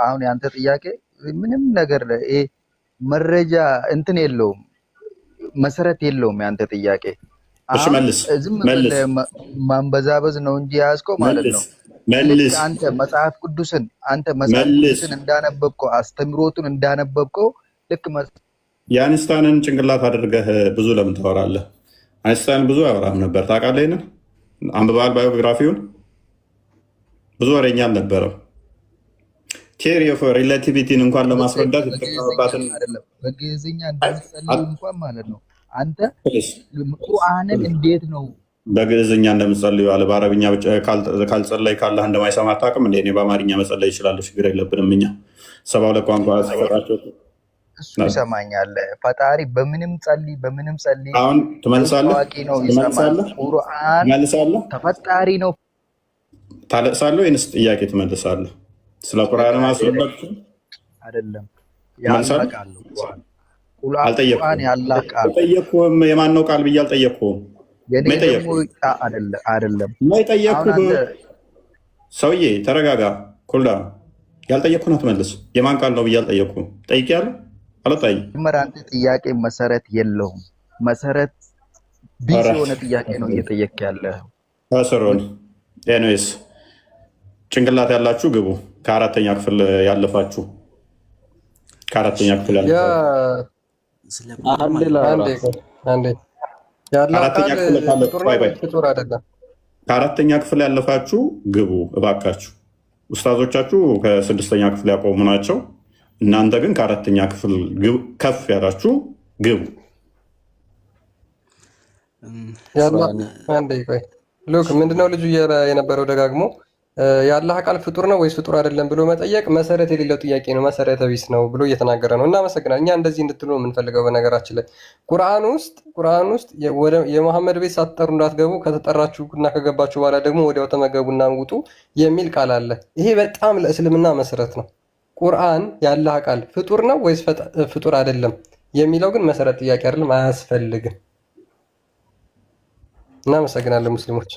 አሁን ያንተ ጥያቄ ምንም ነገር መረጃ እንትን የለውም፣ መሰረት የለውም። ያንተ ጥያቄ ዝም ብለህ ማንበዛበዝ ነው እንጂ ያዝከው ማለት ነው። አንተ መጽሐፍ ቅዱስን እንዳነበብከው አስተምሮቱን እንዳነበብከው ልክ የአይንስታይንን ጭንቅላት አድርገህ ብዙ ለምን ታወራለህ? አይንስታይን ብዙ አያወራም ነበር ታውቃለህ? ይሄንን አንብበሃል? ባዮግራፊውን ብዙ ወሬኛ አልነበረም። ቴሪ ኦፍ ሪላቲቪቲን እንኳን ለማስረዳት የተጠቀመባትን በግዕዝኛ እንደምትጸልይ እንኳን ማለት ነው። አንተ ቁርአንን እንዴት ነው በግዕዝኛ እንደምትጸልዩ አለ። በአረብኛ ካልጸለይ ካላህ እንደማይሰማ አታውቅም እንዴ? እኔ በአማርኛ መጸለይ ይችላለሁ፣ ችግር የለብንም። እኛ 72 ቋንቋ ሲፈጣቸው እሱ ይሰማኛል። ፈጣሪ በምንም ጸልይ አሁን ትመልሳለህ? ቁርአን ተፈጣሪ ነው። ታለቅሳለህ ወይንስ ጥያቄ ትመልሳለህ? ስለ ቁርአን ማስረዳት አይደለም። አልጠየቅኩህም። የማን ነው ቃል ብዬ አልጠየቅኩህም። ሰውዬ ተረጋጋ። ኩላ ያልጠየቅኩህን አትመልስ። የማን ቃል ነው ብዬ አልጠየቅኩህም። ጠይቄያለሁ አልጠይቅም። አንተ ጥያቄ መሰረት የለውም። መሰረት ቢስ የሆነ ጥያቄ ነው እየጠየቅ ያለህ። ከስሮን ኤኒዌይስ ጭንቅላት ያላችሁ ግቡ። ከአራተኛ ክፍል ያለፋችሁ ከአራተኛ ክፍል ያለፋችሁ ግቡ እባካችሁ። ኡስታዞቻችሁ ከስድስተኛ ክፍል ያቆሙ ናቸው። እናንተ ግን ከአራተኛ ክፍል ከፍ ያላችሁ ግቡ። ሉክ ምንድነው ልጁ የነበረው ደጋግሞ የአላህ ቃል ፍጡር ነው ወይስ ፍጡር አይደለም ብሎ መጠየቅ መሰረት የሌለው ጥያቄ ነው፣ መሰረተ ቢስ ነው ብሎ እየተናገረ ነው። እናመሰግናለን። እኛ እንደዚህ እንድትሉ ነው የምንፈልገው። በነገራችን ላይ ቁርአን ውስጥ የመሐመድ ቤት ሳትጠሩ እንዳትገቡ፣ ከተጠራችሁ እና ከገባችሁ በኋላ ደግሞ ወዲያው ተመገቡና ውጡ የሚል ቃል አለ። ይሄ በጣም ለእስልምና መሰረት ነው። ቁርአን የአላህ ቃል ፍጡር ነው ወይስ ፍጡር አይደለም የሚለው ግን መሰረት ጥያቄ አይደለም፣ አያስፈልግም። እናመሰግናለን ሙስሊሞች።